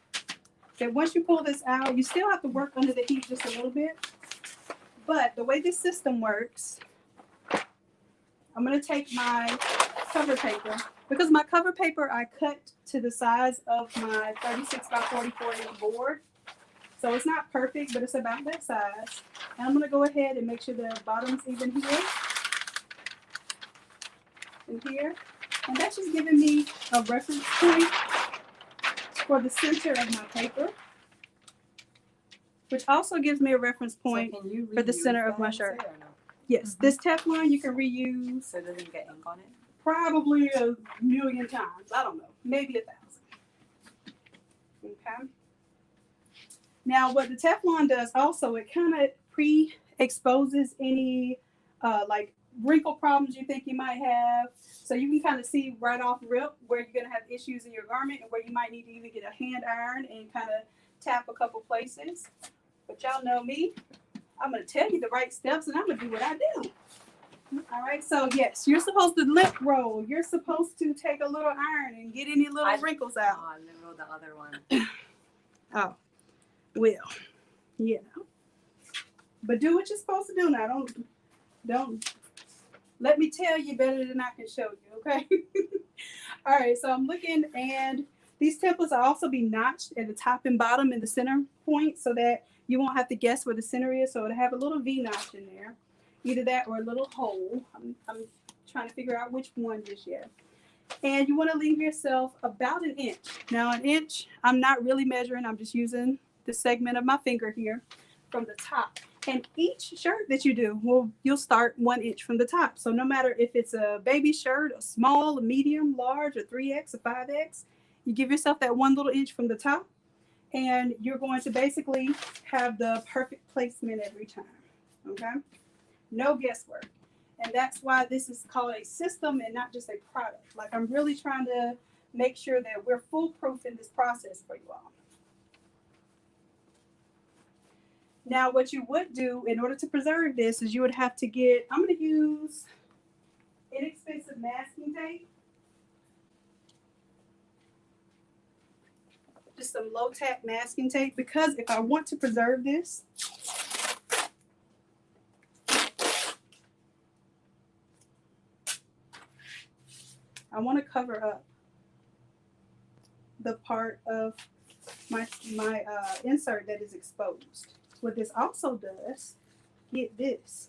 that once you pull this out, you still have to work under the heat just a little bit. But the way this system works, I'm going to take my cover paper, because my cover paper I cut to the size of my 36 by 44 inch board. So it's not perfect, but it's about that size. And I'm going to go ahead and make sure the bottom's even here and here. And that's just giving me a reference point for the center of my paper, which also gives me a reference point for the center of my shirt. Yes, this Teflon you can reuse. So it doesn't get ink on it? Probably 1,000,000 times. I don't know. Maybe 1,000. Okay. Now, what the Teflon does also, it kind of pre-exposes any like wrinkle problems you think you might have. So you can kind of see right off rip where you're going to have issues in your garment and where you might need to even get a hand iron and kind of tap a couple places. But y'all know me. I'm going to tell you the right steps and I'm going to do what I do. All right. So, yes, you're supposed to lip roll. You're supposed to take a little iron and get any little wrinkles out. Oh, I lip roll the other one. Oh, well, you know. But do what you're supposed to do now. Don't let me tell you better than I can show you, okay? All right, so I'm looking, and these templates will also be notched at the top and bottom in the center point so that you won't have to guess where the center is. So it'll have a little V notch in there, either that or a little hole. I'm trying to figure out which one just yet. And you want to leave yourself about 1 inch. Now, 1 inch, I'm not really measuring. I'm just using the segment of my finger here from the top. And each shirt that you do, you'll start 1 inch from the top. So no matter if it's a baby shirt, a small, a medium, large, a 3X, a 5X, you give yourself that 1 little inch from the top. And you're going to basically have the perfect placement every time. Okay? No guesswork. And that's why this is called a system and not just a product. Like, I'm really trying to make sure that we're foolproof in this process for you all. Now, what you would do in order to preserve this is you would have to get, I'm going to use inexpensive masking tape. Just some low tack masking tape, because if I want to preserve this, I want to cover up the part of my insert that is exposed. What this also does, get this,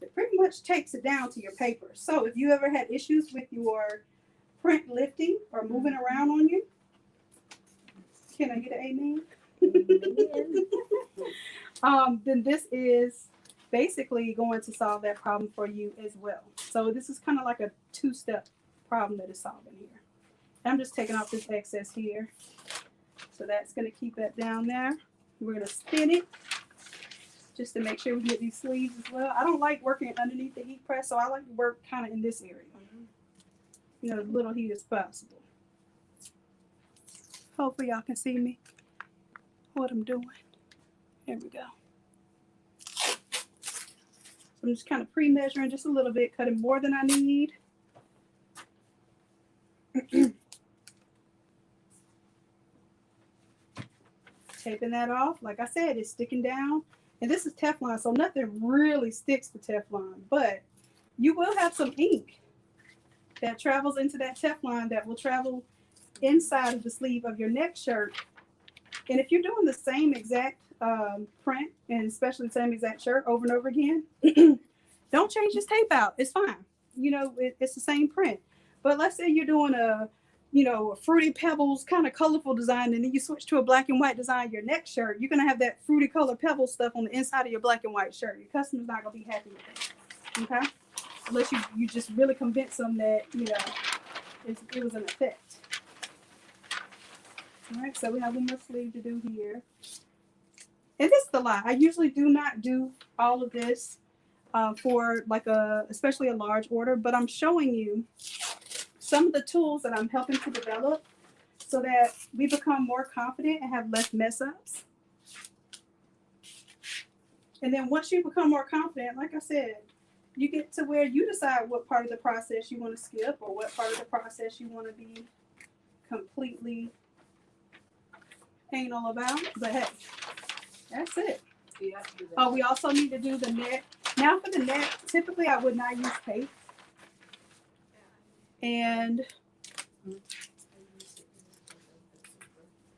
it pretty much takes it down to your paper. So if you ever had issues with your print lifting or moving around on you, can I get an amen? Then this is basically going to solve that problem for you as well. So this is kind of like a 2-step problem that is solving here. I'm just taking off this excess here. So that's going to keep that down there. We're going to spin it. just to make sure we get these sleeves as well. I don't like working underneath the heat press, so I like to work kind of in this area. You know, as little heat as possible. Hopefully y'all can see me, what I'm doing. There we go. So I'm just kind of pre-measuring just a little bit, cutting more than I need. Taping that off. Like I said, it's sticking down. And this is Teflon, so nothing really sticks to Teflon. But you will have some ink that travels into that Teflon that will travel inside of the sleeve of your neck shirt. And if you're doing the same exact print, and especially the same exact shirt over and over again, don't change this tape out. It's fine. You know, it's the same print. But let's say you're doing a Fruity Pebbles kind of colorful design, and then you switch to a black and white design, your next shirt, you're going to have that Fruity Color Pebbles stuff on the inside of your black and white shirt. Your customer's not going to be happy with that. Okay? Unless you just really convince them that, it was an effect. All right, so we have one more sleeve to do here. And this is the lie. I usually do not do all of this for like especially a large order, but I'm showing you some of the tools that I'm helping to develop so that we become more confident and have less mess ups. And then once you become more confident, like I said, you get to where you decide what part of the process you want to skip or what part of the process you want to be completely anal about. But hey, that's it. Oh, we also need to do the neck. Now for the neck, typically I would not use tape. And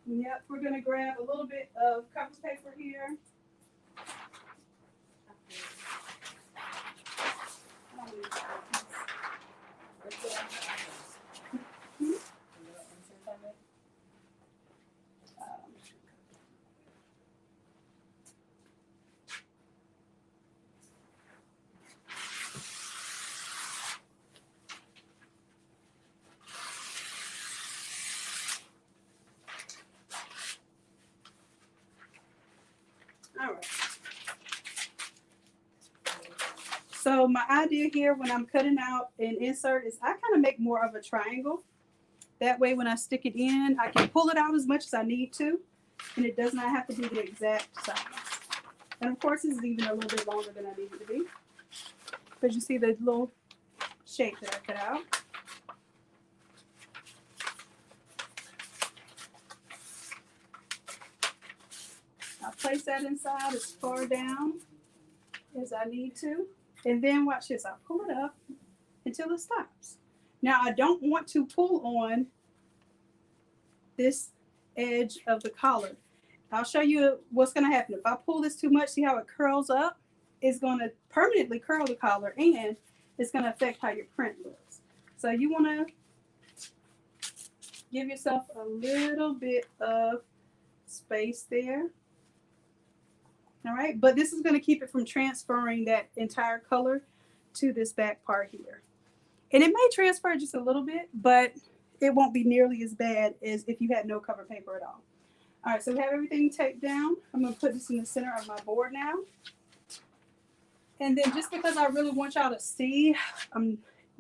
yep, we're going to grab a little bit of cover paper here. All right. So my idea here when I'm cutting out an insert is I kind of make more of a triangle. That way when I stick it in, I can pull it out as much as I need to, and it does not have to be the exact size. And of course, this is even a little bit longer than I need it to be. Because you see the little shape that I cut out. I'll place that inside as far down as I need to. And then watch this. I'll pull it up until it stops. Now, I don't want to pull on this edge of the collar. I'll show you what's going to happen. If I pull this too much, see how it curls up? It's going to permanently curl the collar, and it's going to affect how your print looks. So you want to give yourself a little bit of space there. All right, but this is going to keep it from transferring that entire color to this back part here. And it may transfer just a little bit, but it won't be nearly as bad as if you had no cover paper at all. All right, so we have everything taped down. I'm going to put this in the center of my board now. And then just because I really want y'all to see,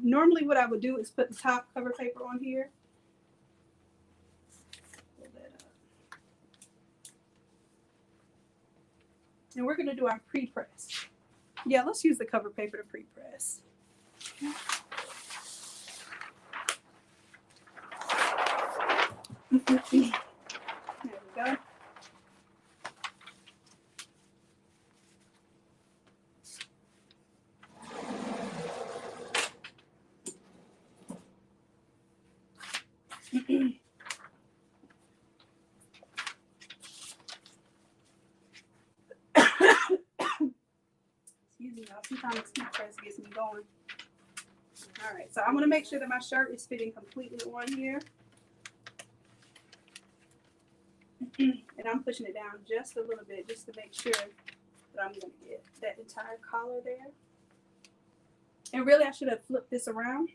normally what I would do is put the top cover paper on here. Pull that up. And we're going to do our pre-press. Yeah, let's use the cover paper to pre-press. There we go. Excuse me, y'all. Sometimes heat press gets me going. All right, so I want to make sure that my shirt is fitting completely on here. And I'm pushing it down just a little bit just to make sure that I'm going to get that entire collar there. And really, I should have flipped this around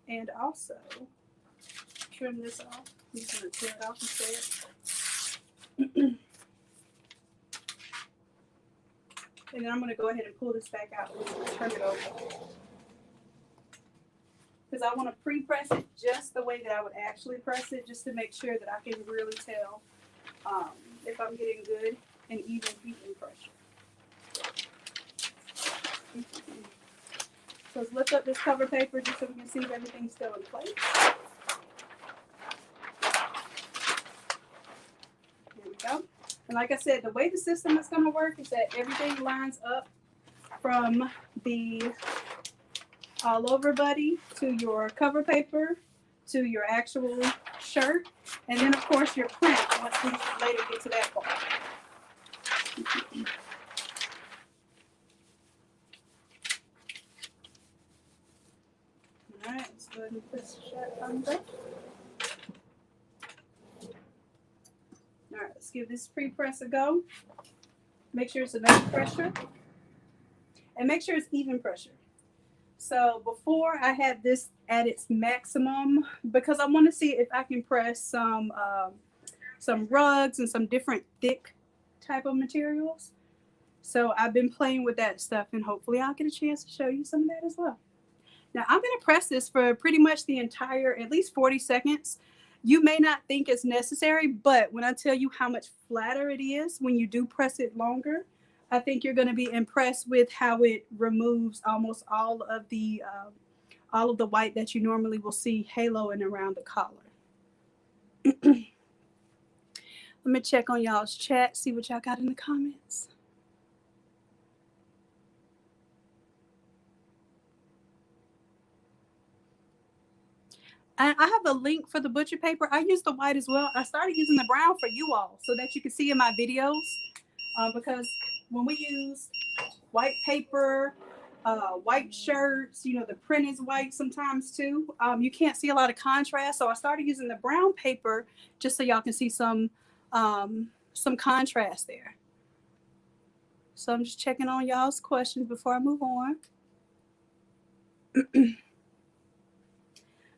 and also trim this off. I'm just going to tear it off instead. And then I'm going to go ahead and pull this back out and turn it over. Because I want to pre-press it just the way that I would actually press it, just to make sure that I can really tell if I'm getting good and even heat and pressure. So let's lift up this cover paper just so we can see if everything's still in place. Here we go. And like I said, the way the system is going to work is that everything lines up from the all over buddy to your cover paper to your actual shirt, and then of course your print once we later get to that part. All right, let's go ahead and put this shirt under. All right, let's give this pre-press a go. Make sure it's enough pressure, and make sure it's even pressure. So before I had this at its maximum because I want to see if I can press some rugs and some different thick type of materials. So I've been playing with that stuff, and hopefully I'll get a chance to show you some of that as well. Now I'm going to press this for pretty much the entire, at least 40 seconds. You may not think it's necessary, but when I tell you how much flatter it is when you do press it longer, I think you're going to be impressed with how it removes almost all of the white that you normally will see haloing around the collar. Let me check on y'all's chat, see what y'all got in the comments. And I have a link for the butcher paper. I use the white as well. I started using the brown for you all so that you can see in my videos because when we use white paper, white shirts, you know, the print is white sometimes too. You can't see a lot of contrast. So I started using the brown paper just so y'all can see some contrast there. So I'm just checking on y'all's questions before I move on.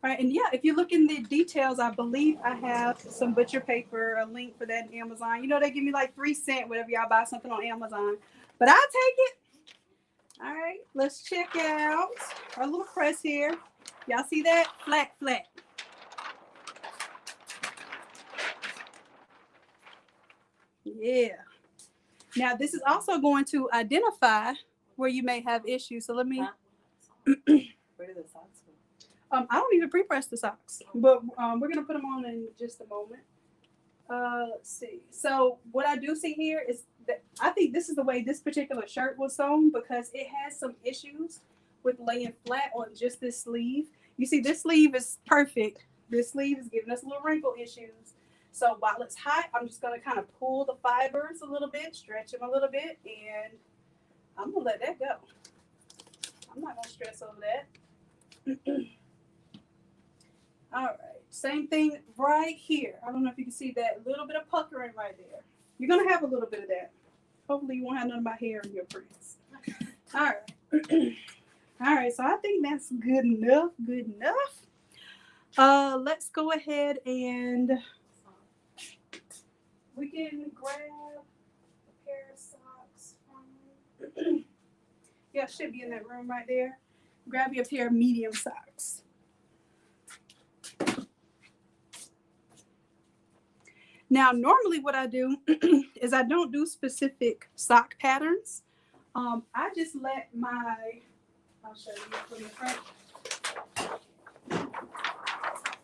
All right, and yeah, if you look in the details, I believe I have some butcher paper, a link for that in Amazon. You know, they give me like 3 cents whenever y'all buy something on Amazon, but I'll take it. All right, let's check out our little press here. Y'all see that? Flat, flat. Yeah. Now, this is also going to identify where you may have issues. So let me... Where do the socks go? I don't even pre-press the socks, but we're going to put them on in just a moment. Let's see. So what I do see here is that I think this is the way this particular shirt was sewn because it has some issues with laying flat on just this sleeve. You see, this sleeve is perfect. This sleeve is giving us little wrinkle issues. So while it's hot, I'm just going to kind of pull the fibers a little bit, stretch them a little bit, and I'm going to let that go. I'm not going to stress over that. All right, same thing right here. I don't know if you can see that little bit of puckering right there. You're going to have a little bit of that. Hopefully you won't have none of my hair in your prints. All right. All right, so I think that's good enough. Good enough. Let's go ahead and we can grab a pair of socks from yeah, should be in that room right there. Grab you a pair of medium socks. Now, normally what I do is I don't do specific sock patterns. I just let I'll show you from the front.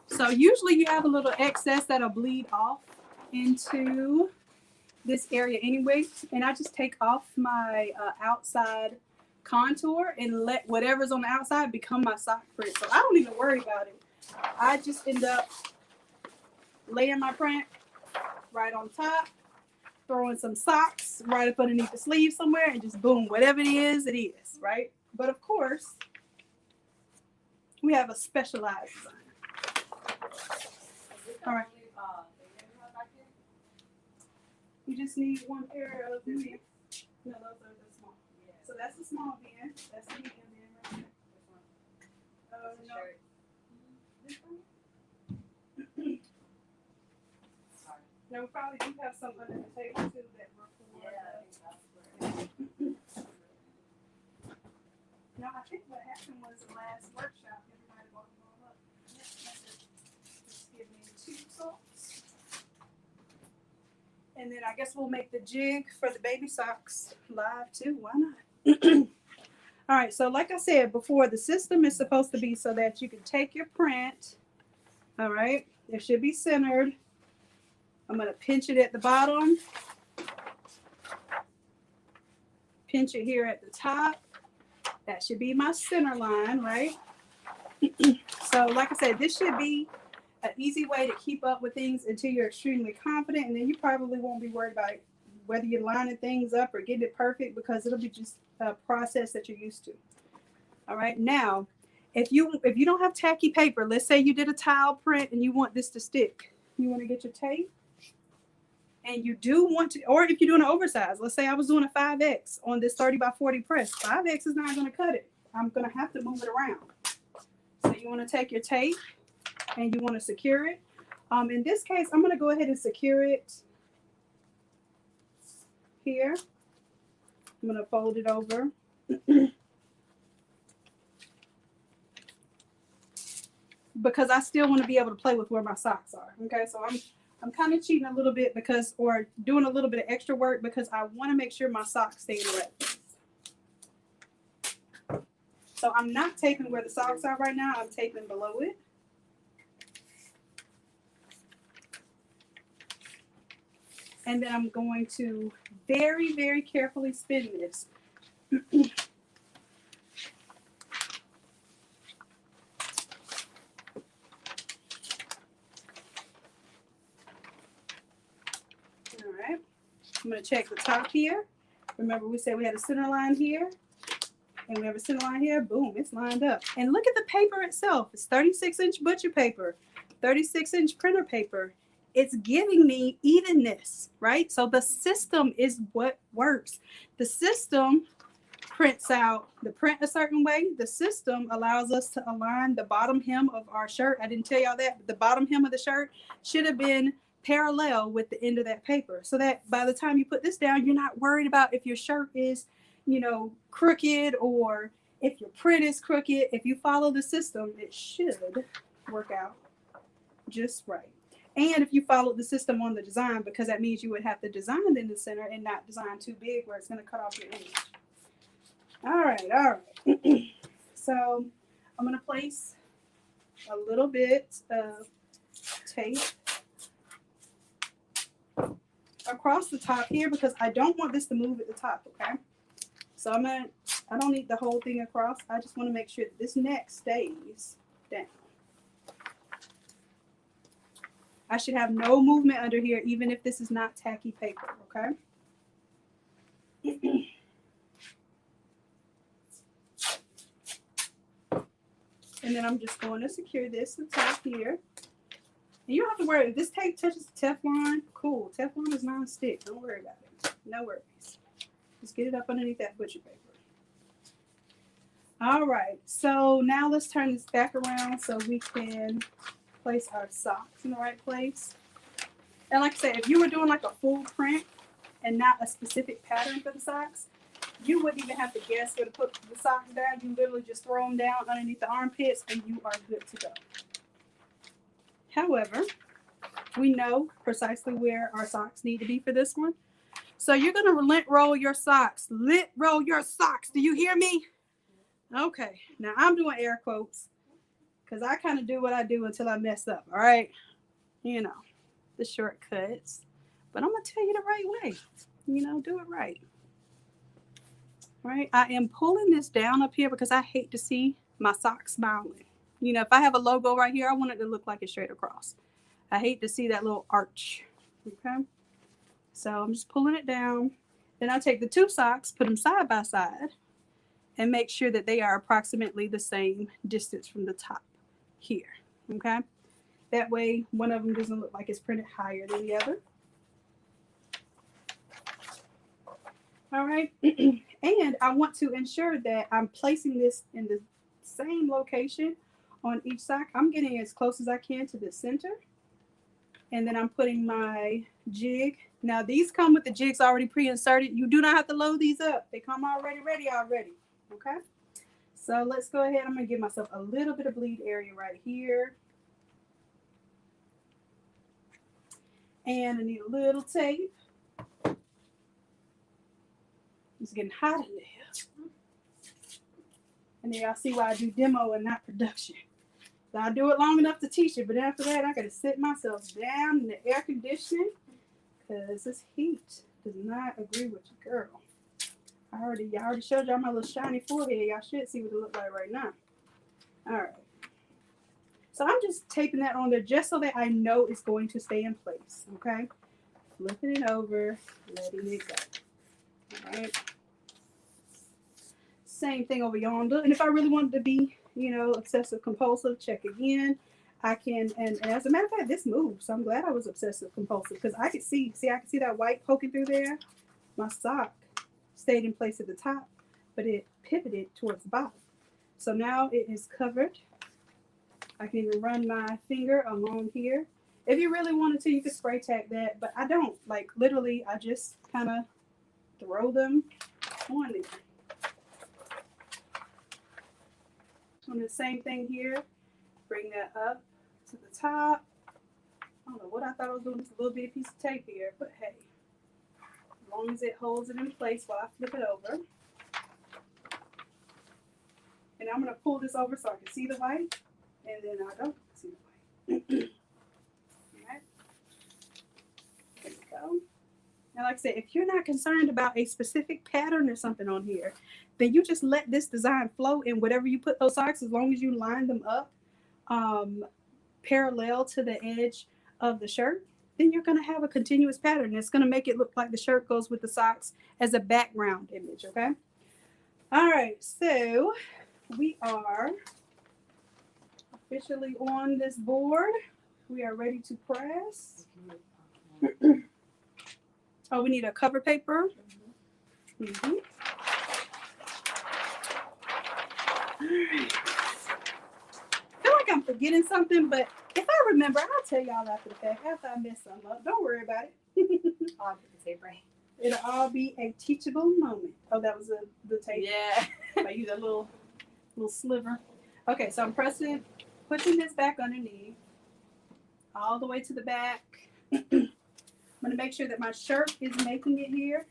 So usually you have a little excess that'll bleed off into this area anyway. And I just take off my outside contour and let whatever's on the outside become my sock print. So I don't even worry about it. I just end up laying my print right on top, throwing some socks right up underneath the sleeve somewhere, and just boom, whatever it is, right? But of course, we have a specialized design. All right. We just need one pair of these. No, those are the small. So that's the small bin. That's the medium bin right there. No. This one? No, we probably do have some under the table too that were for. Yeah, I think that's where. No, I think what happened was the last workshop, everybody bought them all up. Just give me 2 socks. And then I guess we'll make the jig for the baby socks live too. Why not? All right, so like I said before, the system is supposed to be so that you can take your print. All right, it should be centered. I'm going to pinch it at the bottom. Pinch it here at the top. That should be my center line, right? So like I said, this should be an easy way to keep up with things until you're extremely confident, and then you probably won't be worried about whether you're lining things up or getting it perfect, because it'll be just a process that you're used to. All right, now if you don't have tacky paper, let's say you did a tile print and you want this to stick, you want to get your tape, and you do want to, or if you're doing an oversize, let's say I was doing a 5X on this 30 by 40 press, 5X is not going to cut it. I'm going to have to move it around. So you want to take your tape and you want to secure it. In this case, I'm going to go ahead and secure it here. I'm going to fold it over. Because I still want to be able to play with where my socks are. Okay, so I'm kind of cheating a little bit because, or doing a little bit of extra work because I want to make sure my socks stay in the right place. So I'm not taping where the socks are right now. I'm taping below it. And then I'm going to very, very carefully spin this. All right. I'm going to check the top here. Remember, we said we had a center line here. And we have a center line here. Boom, it's lined up. And look at the paper itself. It's 36-inch butcher paper, 36-inch printer paper. It's giving me evenness, right? So the system is what works. The system prints out the print a certain way. The system allows us to align the bottom hem of our shirt. I didn't tell y'all that, but the bottom hem of the shirt should have been parallel with the end of that paper, so that by the time you put this down, you're not worried about if your shirt is, you know, crooked or if your print is crooked. If you follow the system, it should work out just right. And if you follow the system on the design, because that means you would have to design in the center and not design too big where it's going to cut off your image. All right. So I'm going to place a little bit of tape across the top here because I don't want this to move at the top, okay? So I don't need the whole thing across. I just want to make sure that this neck stays down. I should have no movement under here, even if this is not tacky paper, okay? And then I'm just going to secure this at the top here. And you don't have to worry. If this tape touches Teflon, cool. Teflon is non-stick. Don't worry about it. No worries. Just get it up underneath that butcher paper. All right. So now let's turn this back around so we can place our socks in the right place. And like I said, if you were doing like a full print and not a specific pattern for the socks, you wouldn't even have to guess where to put the socks down. You literally just throw them down underneath the armpits and you are good to go. However, we know precisely where our socks need to be for this one. So you're going to lint roll your socks. Lint roll your socks. Do you hear me? Okay. Now I'm doing air quotes because I kind of do what I do until I mess up. All right. You know, the shortcuts. But I'm going to tell you the right way. You know, do it right. All right. I am pulling this down up here because I hate to see my socks smiling. You know, if I have a logo right here, I want it to look like it's straight across. I hate to see that little arch. Okay. So I'm just pulling it down. Then I take the two socks, put them side by side, and make sure that they are approximately the same distance from the top here. Okay. That way, one of them doesn't look like it's printed higher than the other. All right. And I want to ensure that I'm placing this in the same location on each sock. I'm getting as close as I can to the center. And then I'm putting my jig. Now these come with the jigs already pre-inserted. You do not have to load these up. They come already ready already. Okay. So let's go ahead. I'm going to give myself a little bit of bleed area right here. And I need a little tape. It's getting hot in there. And then y'all see why I do demo and not production. So I do it long enough to teach it, but after that I got to sit myself down in the air conditioning because this heat does not agree with you, girl. I already showed y'all my little shiny forehead. Y'all should see what it looks like right now. All right. So I'm just taping that on there just so that I know it's going to stay in place. Okay. Flipping it over, letting it go. All right. Same thing over yonder. And if I really wanted to be, obsessive compulsive, check again. I can, and as a matter of fact, this moves. So I'm glad I was obsessive compulsive because I could see I could see that white poking through there. My sock stayed in place at the top, but it pivoted towards the bottom. So now it is covered. I can even run my finger along here. If you really wanted to, you could spray tack that, but I don't. Like literally, I just kind of throw them on there. And the same thing here. Bring that up to the top. I don't know what I thought I was doing. Just a little bitty piece of tape here, but hey, as long as it holds it in place while I flip it over. And I'm going to pull this over so I can see the white, and then I don't see the white. All right. There we go. Now, like I said, if you're not concerned about a specific pattern or something on here, then you just let this design flow in whatever you put those socks, as long as you line them up parallel to the edge of the shirt, then you're going to have a continuous pattern. It's going to make it look like the shirt goes with the socks as a background image, okay? All right, so we are officially on this board. We are ready to press. Oh, we need a cover paper. Mm-hmm. All right. I feel like I'm forgetting something, but if I remember, I'll tell y'all after the fact, after I mess something up. Don't worry about it. I'll put the tape right. It'll all be a teachable moment. Oh, that was the tape? Yeah. I use a little sliver. Okay, so I'm pushing this back underneath, all the way to the back. I'm going to make sure that my shirt is making it here.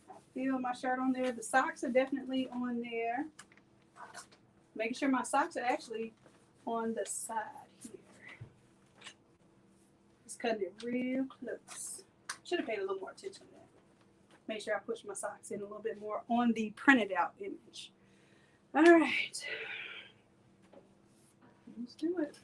I feel my shirt on there. The socks are definitely on there. Making sure my socks are actually on the side here. Just cutting it real close. Should have paid a little more attention to that. Make sure I push my socks in a little bit more on the printed out image. All right. Let's do it.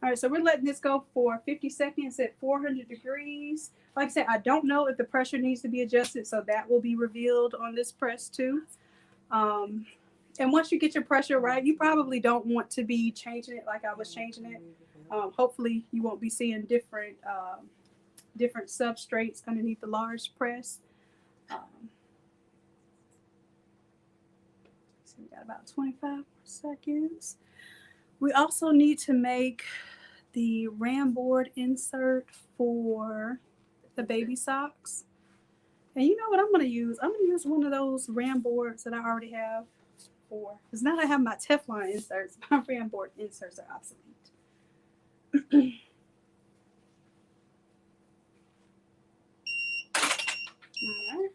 All right, so we're letting this go for 50 seconds at 400 degrees. Like I said, I don't know if the pressure needs to be adjusted, so that will be revealed on this press too. And once you get your pressure right, you probably don't want to be changing it like I was changing it. Hopefully, you won't be seeing different substrates underneath the large press. So we got about 25 more seconds. We also need to make the ram board insert for the baby socks. And you know what I'm going to use? I'm going to use one of those ram boards that I already have for. Because now that I have my Teflon inserts, my ram board inserts are obsolete. All right.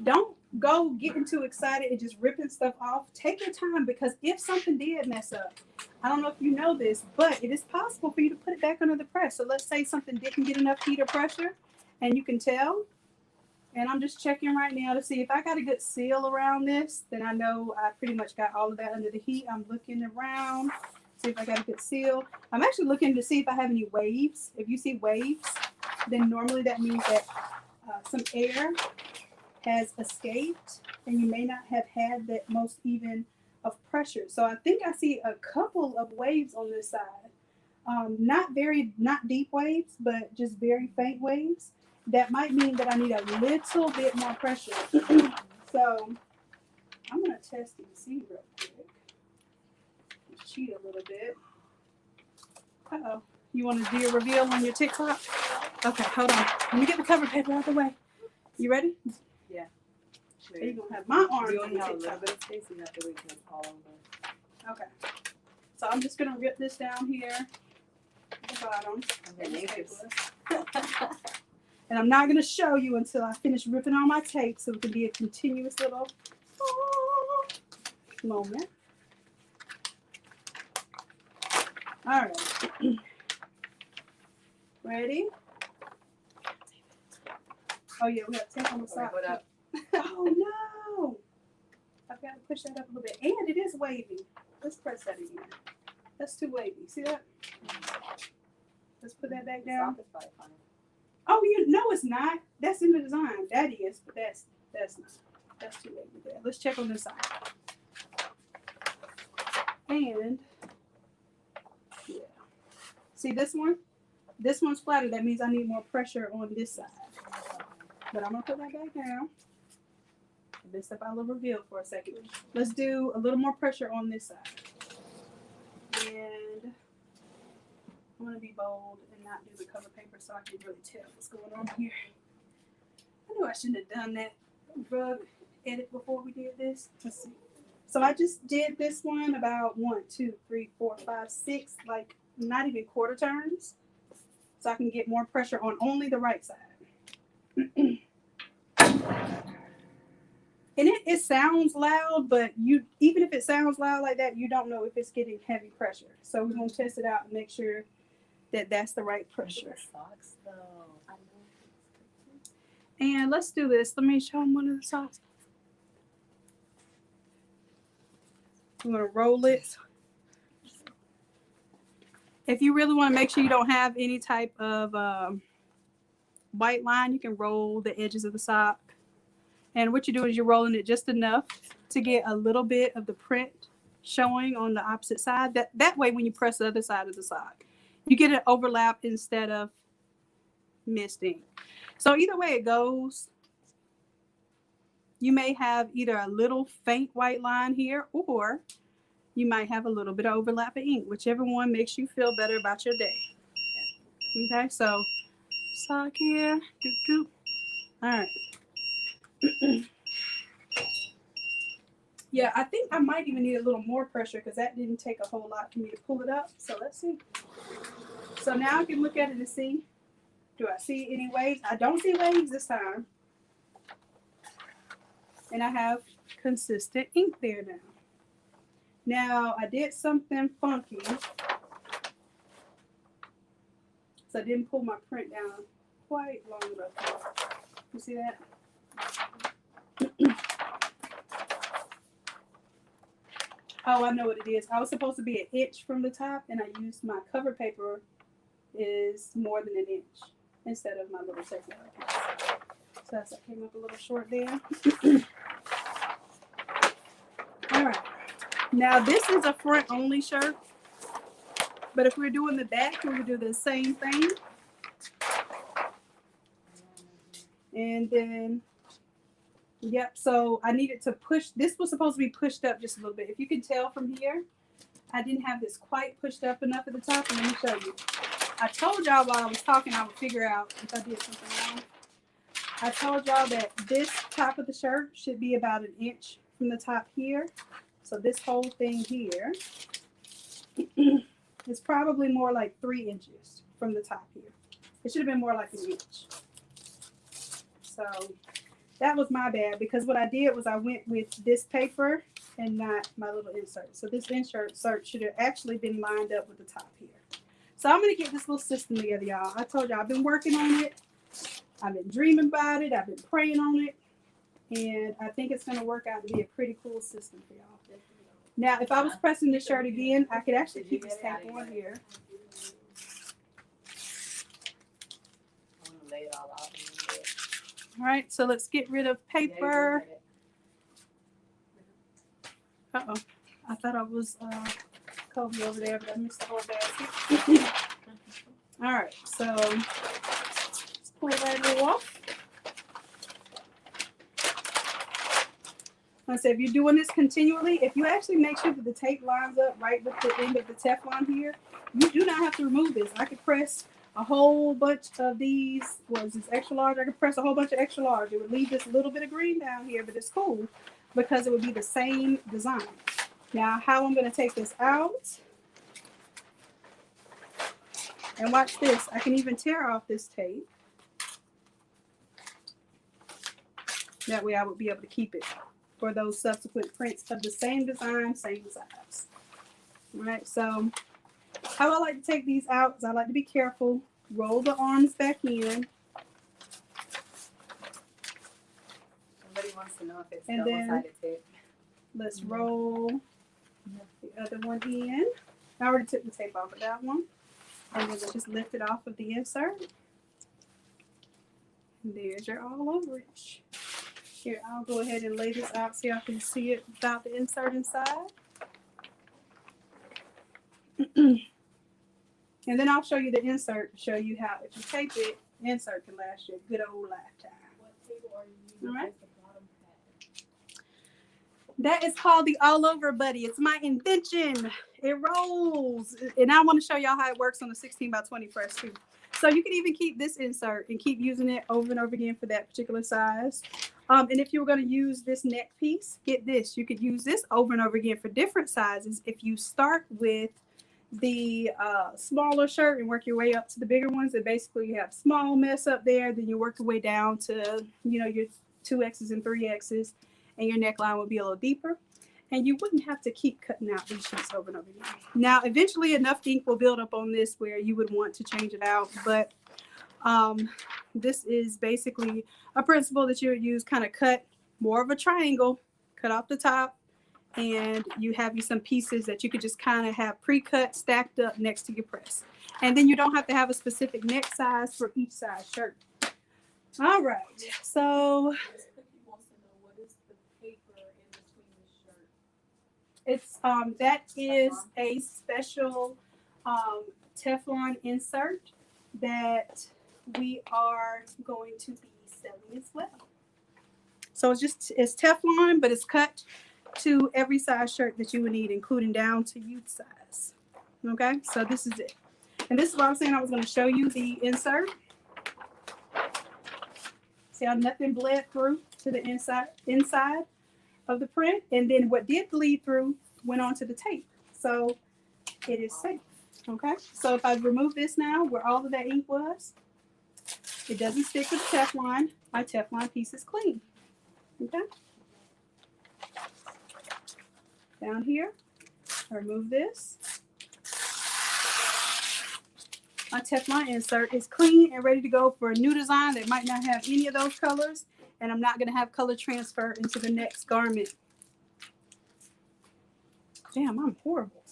Don't go getting too excited and just ripping stuff off. Take your time, because if something did mess up, I don't know if you know this, but it is possible for you to put it back under the press. So let's say something didn't get enough heat or pressure, and you can tell. And I'm just checking right now to see if I got a good seal around this. Then I know I pretty much got all of that under the heat. I'm looking around, see if I got a good seal. I'm actually looking to see if I have any waves. If you see waves, then normally that means that some air has escaped, and you may not have had that most even of pressure. So I think I see a couple of waves on this side. Not deep waves, but just very faint waves. That might mean that I need a little bit more pressure. So I'm gonna test and see real quick. Cheat a little bit. Uh-oh. You want to do your reveal on your TikTok? Okay, hold on. Let me get the cover paper out of the way. You ready? Yeah. Are you gonna have my arm? We on only the have a little TikTok? bit of space. We have to wait till it's all over. Okay. So I'm just gonna rip this down here. The bottom. And then anxious. And I'm not gonna show you until I finish ripping all my tape, so it can be a continuous little moment. All right. Ready? Oh yeah, we have tape on the side. What up? Oh no! I've got to push that up a little bit, and it is wavy. Let's press that again. That's too wavy. See that? Let's put that back down. Oh, you know it's not. That's in the design. That is, but that's not. That's too wavy there. Let's check on this side. And yeah, see this one? This one's flatter. That means I need more pressure on this side. But I'm gonna put that back down. This stuff I will reveal for a second. Let's do a little more pressure on this side. And I'm gonna be bold and not do the cover paper so I can really tell what's going on here. I knew I shouldn't have done that rug edit before we did this. Let's see. So I just did this one about 1, 2, 3, 4, 5, 6, like not even quarter turns. So I can get more pressure on only the right side. And it sounds loud, but even if it sounds loud like that, you don't know if it's getting heavy pressure. So we're going to test it out and make sure that that's the right pressure. Socks, though. I know. And let's do this. Let me show them one of the socks. I'm going to roll it. If you really want to make sure you don't have any type of white line, you can roll the edges of the sock. And what you do is you're rolling it just enough to get a little bit of the print showing on the opposite side. That way, when you press the other side of the sock, you get an overlap instead of missed ink. So either way it goes, you may have either a little faint white line here, or you might have a little bit of overlap of ink, whichever one makes you feel better about your day. Okay, so sock here, doop doop. All right. Yeah, I think I might even need a little more pressure because that didn't take a whole lot for me to pull it up. So let's see. So now I can look at it and see. Do I see any waves? I don't see waves this time. And I have consistent ink there now. Now I did something funky. So I didn't pull my print down quite long enough. You see that? Oh, I know what it is. I was supposed to be an inch from the top, and I used my cover paper is more than an inch instead of my little circular piece. So that's, I came up a little short there. All right. Now this is a front only shirt, but if we're doing the back, we would do the same thing. And then, yep, so I needed to push, this was supposed to be pushed up just a little bit. If you can tell from here, I didn't have this quite pushed up enough at the top. And let me show you. I told y'all while I was talking, I would figure out if I did something wrong. I told y'all that this top of the shirt should be about an inch from the top here. So this whole thing here is probably more like 3 inches from the top here. It should have been more like an inch. So that was my bad, because what I did was I went with this paper and not my little insert. So this insert should have actually been lined up with the top here. So I'm going to get this little system together, y'all. I told y'all I've been working on it. I've been dreaming about it. I've been praying on it. And I think it's going to work out to be a pretty cool system for y'all. Now, if I was pressing this shirt again, I could actually keep this tape on here. I'm gonna lay it all out. All right, so let's get rid of paper. Uh-oh. I thought I was Kobe over there, but I missed the whole basket. All right, so let's pull that little off. I said, if you're doing this continually, if you actually make sure that the tape lines up right with the end of the Teflon here, you do not have to remove this. I could press a whole bunch of these. Was this extra large? I could press a whole bunch of extra large. It would leave this little bit of green down here, but it's cool because it would be the same design. Now, how I'm going to take this out. And watch this. I can even tear off this tape. That way I would be able to keep it for those subsequent prints of the same design, same size. All right, so how I like to take these out is I like to be careful. Roll the arms back in. Somebody wants to know if it's And double-sided tape. Let's roll the other one in. I already took the tape off of that one. And then let's just lift it off of the insert. And there's your all overage. Here, I'll go ahead and lay this out so y'all can see it without the insert inside. And then I'll show you the insert to show you how, if you tape it, the insert can last you a good old lifetime. What table are you using? All right. The bottom pad? That is called the All Over Buddy. It's my invention. It rolls. And I want to show y'all how it works on the 16 by 20 press too. So you can even keep this insert and keep using it over and over again for that particular size. And if you were going to use this neck piece, get this. You could use this over and over again for different sizes. If you start with the smaller shirt and work your way up to the bigger ones, and basically you have small mess up there, then you work your way down to, you know, your 2X's and 3X's, and your neckline would be a little deeper. And you wouldn't have to keep cutting out these sheets over and over again. Now, eventually enough ink will build up on this where you would want to change it out, but this is basically a principle that you would use. Kind of cut more of a triangle, cut off the top, and you have you some pieces that you could just kind of have pre-cut, stacked up next to your press. And then you don't have to have a specific neck size for each size shirt. All right, so it's that is a special Teflon insert that we are going to be selling as well. So it's Teflon, but it's cut to every size shirt that you would need, including down to youth size. Okay, so this is it. And this is what I was saying. I was going to show you the insert. See how nothing bled through to the inside of the print, and then what did bleed through went onto the tape, so it is safe. Okay, so if I remove this now, where all of that ink was, it doesn't stick with Teflon. My Teflon piece is clean. Okay, down here, I remove this. My Teflon insert is clean and ready to go for a new design that might not have any of those colors, and I'm not going to have color transfer into the next garment. Damn, I'm horrible.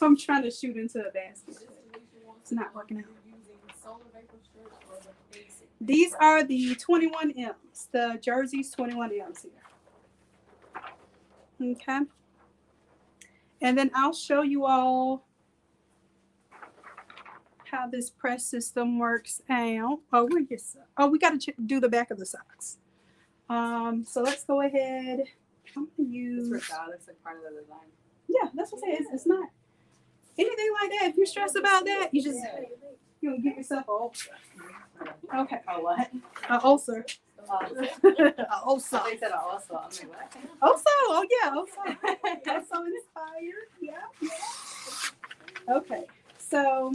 I'm trying to shoot into a basket. It's not working out. These are the 21Ms, the Jersey's 21Ms here. Okay. And then I'll show you all how this press system works out. Oh, where your socks? Oh, we got to do the back of the socks. So let's go ahead. I'm gonna use. It's regardless of part of the design. Yeah, that's what I'm saying. It's not anything like that. If you're stressed about that, you just you get yourself an ulcer. Okay. A what? An ulcer. An ulcer. They said also. I'm like, what? Also, oh yeah, also. Also inspired. Yeah. Okay. So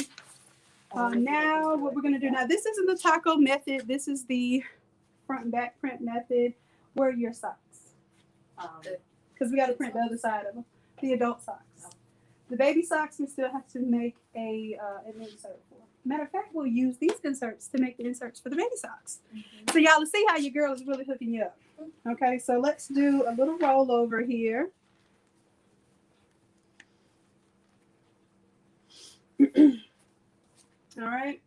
now what we're gonna do now. This isn't the taco method. This is the front and back print method. Where are your socks? Because we got to print the other side of them, the adult socks. The baby socks we still have to make an insert for. Matter of fact, we'll use these inserts to make the inserts for the baby socks. Mm-hmm. So y'all will see how your girl is really hooking you up. Okay, so let's do a little rollover here. All right,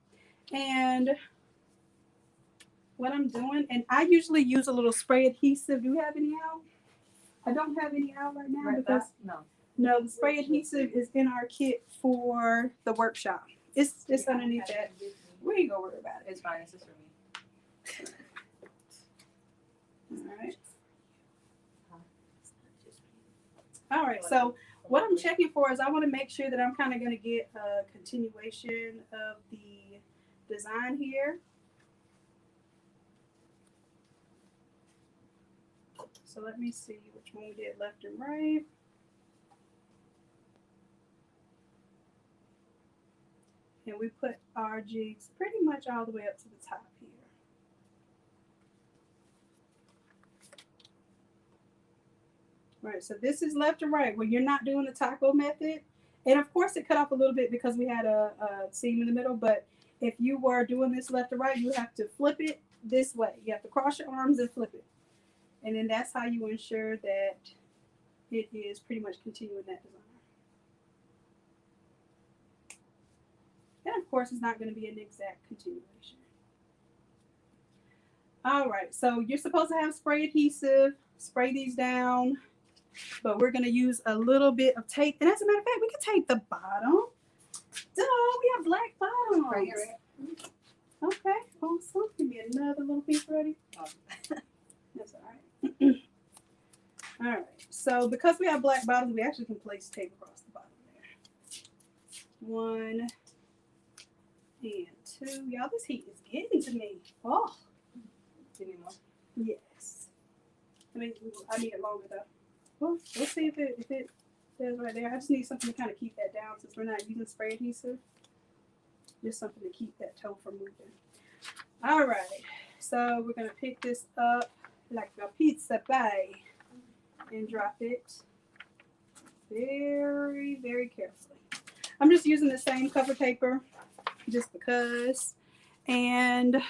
and what I'm doing, and I usually use a little spray adhesive. Do you have any out? I don't have any out right now because no, the spray adhesive is in our kit for the workshop. It's underneath that. We ain't gonna worry about it. It's fine. It's just for me. All right. So what I'm checking for is I want to make sure that I'm kind of going to get a continuation of the design here. So let me see which one we did left and right. And we put our jigs pretty much all the way up to the top here. Right, so this is left and right. When you're not doing the taco method, and of course it cut off a little bit because we had a seam in the middle, but if you were doing this left and right, you have to flip it this way. You have to cross your arms and flip it. And then that's how you ensure that it is pretty much continuing that design. And of course, it's not going to be an exact continuation. All right, so you're supposed to have spray adhesive. Spray these down, but we're going to use a little bit of tape. And as a matter of fact, we can tape the bottom. Duh, we have black bottoms. Right here. Okay, awesome. Give me another little piece ready. Oh. That's all right. All right, so because we have black bottoms, we actually can place tape across the bottom there. 1 and 2. Y'all, this heat is getting to me. Oh. Give me more. Yes. I mean, I need it longer though. Well, we'll see if it says right there. I just need something to kind of keep that down since we're not using spray adhesive. Just something to keep that toe from moving. All right, so we're gonna pick this up like a pizza pie and drop it very, very carefully. I'm just using the same cover paper just because. And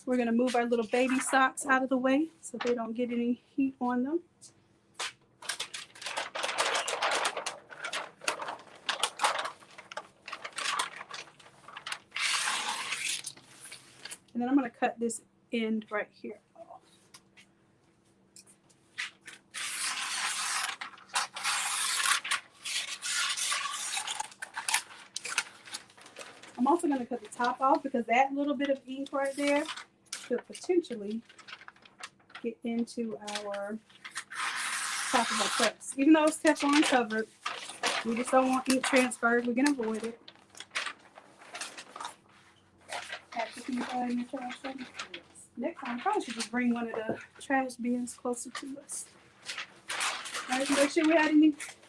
we're gonna move our little baby socks out of the way so they don't get any heat on them. And then I'm going to cut this end right here off. I'm also going to cut the top off because that little bit of ink right there could potentially get into our top of our press. Even though it's Teflon covered, we just don't want ink transfer. We can avoid it. Next time, I probably should just bring one of the trash bins closer to us. All right, make sure we had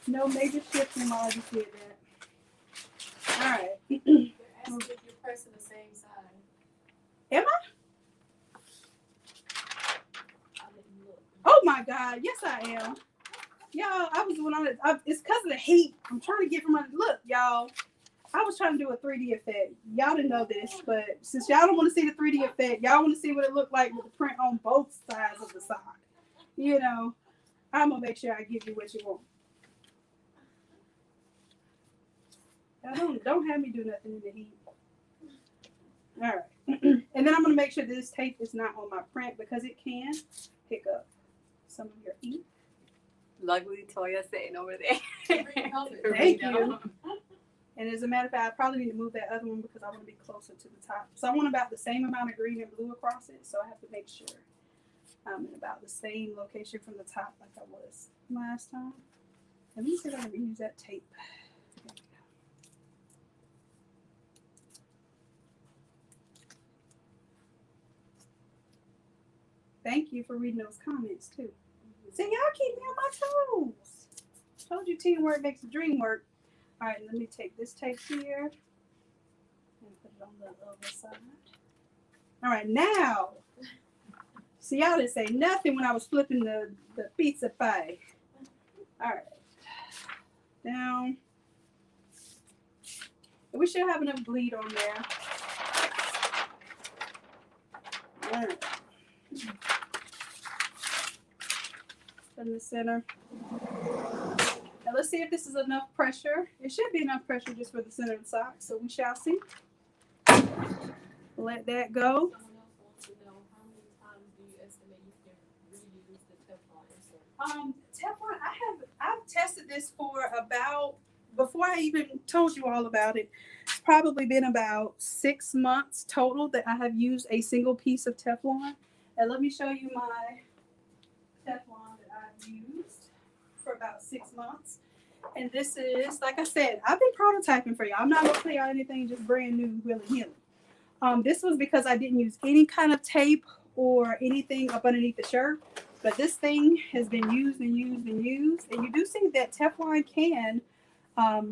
no major shifting while I just did that. All right. You're asking if you're pressing the same side. Am I? I'll let you look. Oh my God, yes I am. Y'all, I was doing all this. It's because of the heat. I'm trying to get from my look, y'all. I was trying to do a 3D effect. Y'all didn't know this, but since y'all don't want to see the 3D effect, y'all want to see what it looked like with the print on both sides of the sock. You know, I'm going to make sure I give you what you want. Don't have me do nothing in the heat. All right. And then I'm going to make sure this tape is not on my print because it can pick up some of your ink. Luckily, Toya's sitting over there. Thank you. And as a matter of fact, I probably need to move that other one because I want to be closer to the top. So I want about the same amount of green and blue across it. So I have to make sure I'm in about the same location from the top like I was last time. Let me see if I can use that tape. There we go. Thank you for reading those comments too. See, y'all keep me on my toes. Told you teamwork makes the dream work. All right, let me take this tape here and put it on the other side. All right, now, see, y'all didn't say nothing when I was flipping the pizza pie. All right, down. And we should have enough bleed on there. All right. In the center. Now let's see if this is enough pressure. It should be enough pressure just for the center of the sock, so we shall see. Let that go. Someone else wants to know how many times do you estimate you can reuse the Teflon insert? Teflon, I've tested this for about, before I even told you all about it, it's probably been about 6 months total that I have used a single piece of Teflon. And let me show you my Teflon that I've used for about 6 months. And this is, like I said, I've been prototyping for y'all. I'm not going to tell y'all anything just brand new, willy-nilly. This was because I didn't use any kind of tape or anything up underneath the shirt. But this thing has been used and used and used. And you do see that Teflon can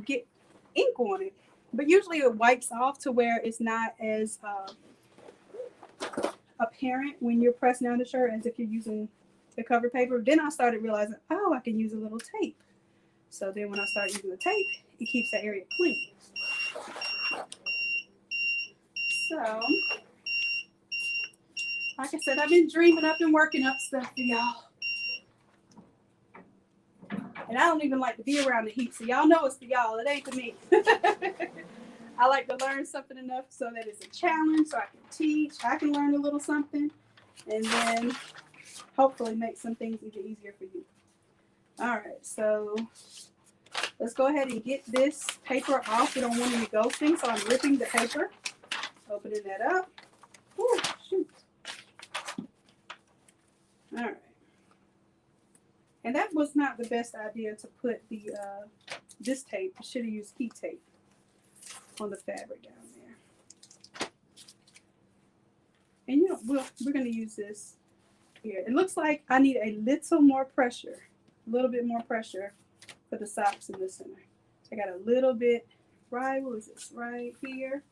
get ink on it. But usually it wipes off to where it's not as apparent when you're pressing down the shirt as if you're using the cover paper. Then I started realizing, oh, I can use a little tape. So then when I start using the tape, it keeps that area clean. So, like I said, I've been dreaming up and working up stuff for y'all. And I don't even like to be around the heat, so y'all know it's for y'all. It ain't for me. I like to learn something enough so that it's a challenge, so I can teach. I can learn a little something, and then hopefully make some things even easier for you. All right, so let's go ahead and get this paper off. We don't want any ghosting, so I'm ripping the paper, opening that up. Ooh, shoot. All right. And that was not the best idea to put the this tape. I should have used heat tape on the fabric down there. And you know, we're going to use this here. It looks like I need a little more pressure, a little bit more pressure for the socks in the center. So I got a little bit right, what is this, right here.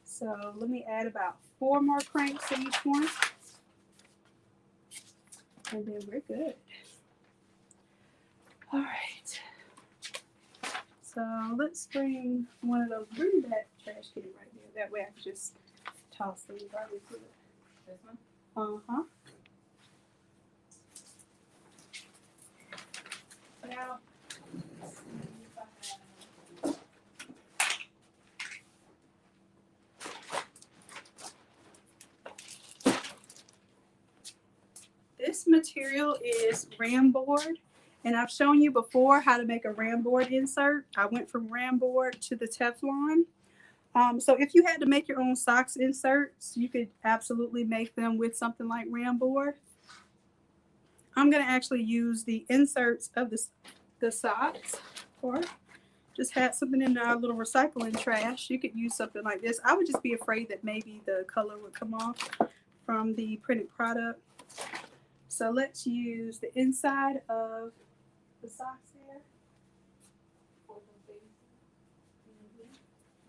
So let me add about 4 more cranks to each one. And then we're good. All right. So let's bring one of those, bring that trash can right there. That way I can just toss these right into it. This one? Uh-huh. Now, this material is ram board, and I've shown you before how to make a ram board insert. I went from ram board to the Teflon. So if you had to make your own socks inserts, you could absolutely make them with something like ram board. I'm going to actually use the inserts of the socks, or just had something in our little recycling trash. You could use something like this. I would just be afraid that maybe the color would come off from the printed product. So let's use the inside of the socks there.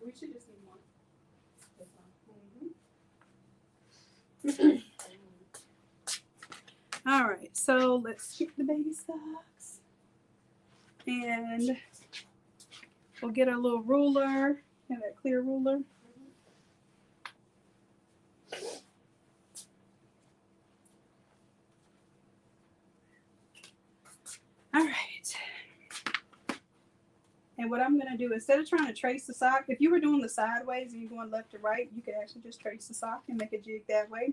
We should just need one. All right, so let's get the baby socks. And we'll get our little ruler, and that clear ruler. All right. And what I'm going to do, instead of trying to trace the sock, if you were doing the sideways and you're going left to right, you could actually just trace the sock and make a jig that way.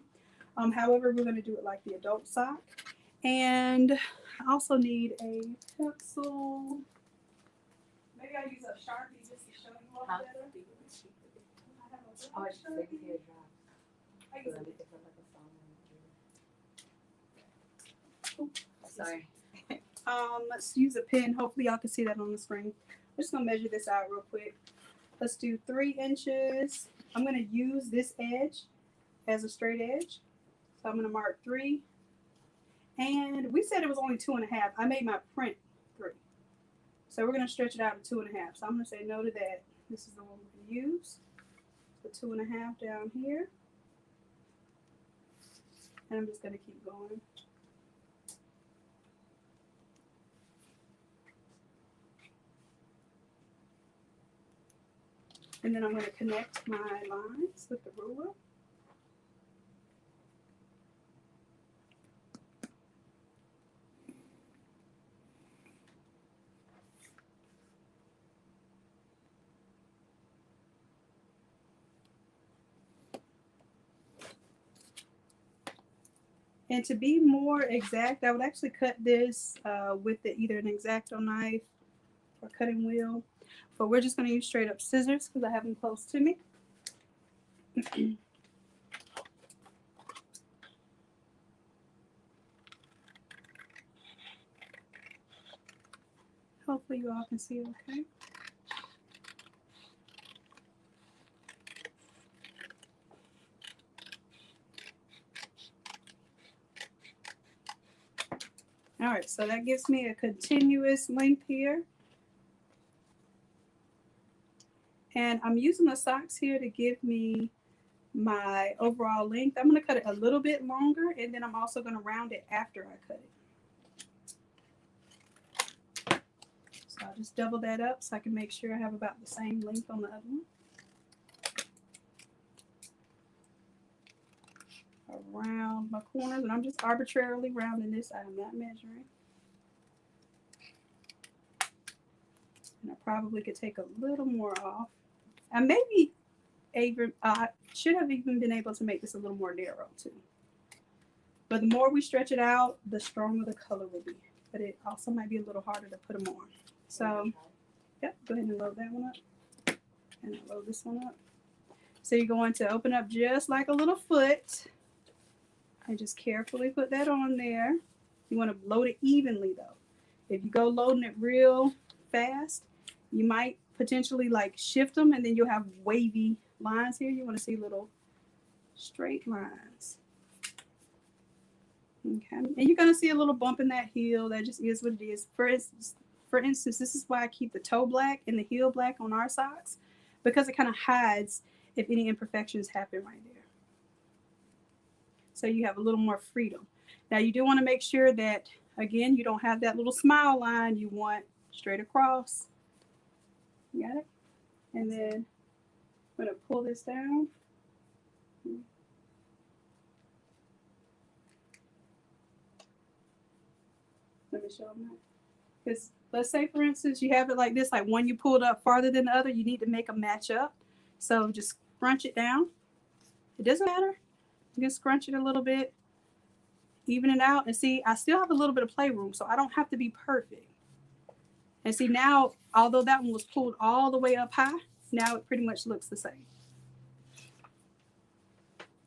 However, we're going to do it like the adult sock. And I also need a pencil. Maybe I'll use a Sharpie just to show you all better. Oh, I should take it I use a Sorry. Let's use a pen. Hopefully y'all can see that on the screen. I'm just gonna measure this out real quick. Let's do 3 inches. I'm gonna use this edge as a straight edge. So I'm gonna mark 3. And we said it was only 2.5. I made my print 3. So we're gonna stretch it out to 2.5. So I'm gonna say no to that. This is the one we're gonna use. So 2.5 down here. And I'm just gonna keep going. And then I'm going to connect my lines with the ruler. And to be more exact, I would actually cut this with either an X-Acto knife or cutting wheel. But we're just going to use straight up scissors because I have them close to me. Hopefully you all can see it okay. All right, so that gives me a continuous length here. And I'm using the socks here to give me my overall length. I'm going to cut it a little bit longer, and then I'm also going to round it after I cut it. So I'll just double that up so I can make sure I have about the same length on the other one. Around my corners, and I'm just arbitrarily rounding this. I am not measuring. And I probably could take a little more off. I maybe even should have even been able to make this a little more narrow too. But the more we stretch it out, the stronger the color will be. But it also might be a little harder to put them on. So, yep, go ahead and load that one up. And I'll load this one up. So you're going to open up just like a little foot. And just carefully put that on there. You want to load it evenly though. If you go loading it real fast, you might potentially like shift them and then you'll have wavy lines here. You want to see little straight lines. Okay. And you're going to see a little bump in that heel. That just is what it is. For instance, this is why I keep the toe black and the heel black on our socks, because it kind of hides if any imperfections happen right there. So you have a little more freedom. Now you do want to make sure that, again, you don't have that little smile line. You want straight across. You got it? And then I'm going to pull this down. Let me show them that. Because let's say, for instance, you have it like this, like one you pulled up farther than the other. You need to make them match up. So just scrunch it down. It doesn't matter. You can scrunch it a little bit, even it out, and see, I still have a little bit of playroom, so I don't have to be perfect. And see now, although that one was pulled all the way up high, now it pretty much looks the same.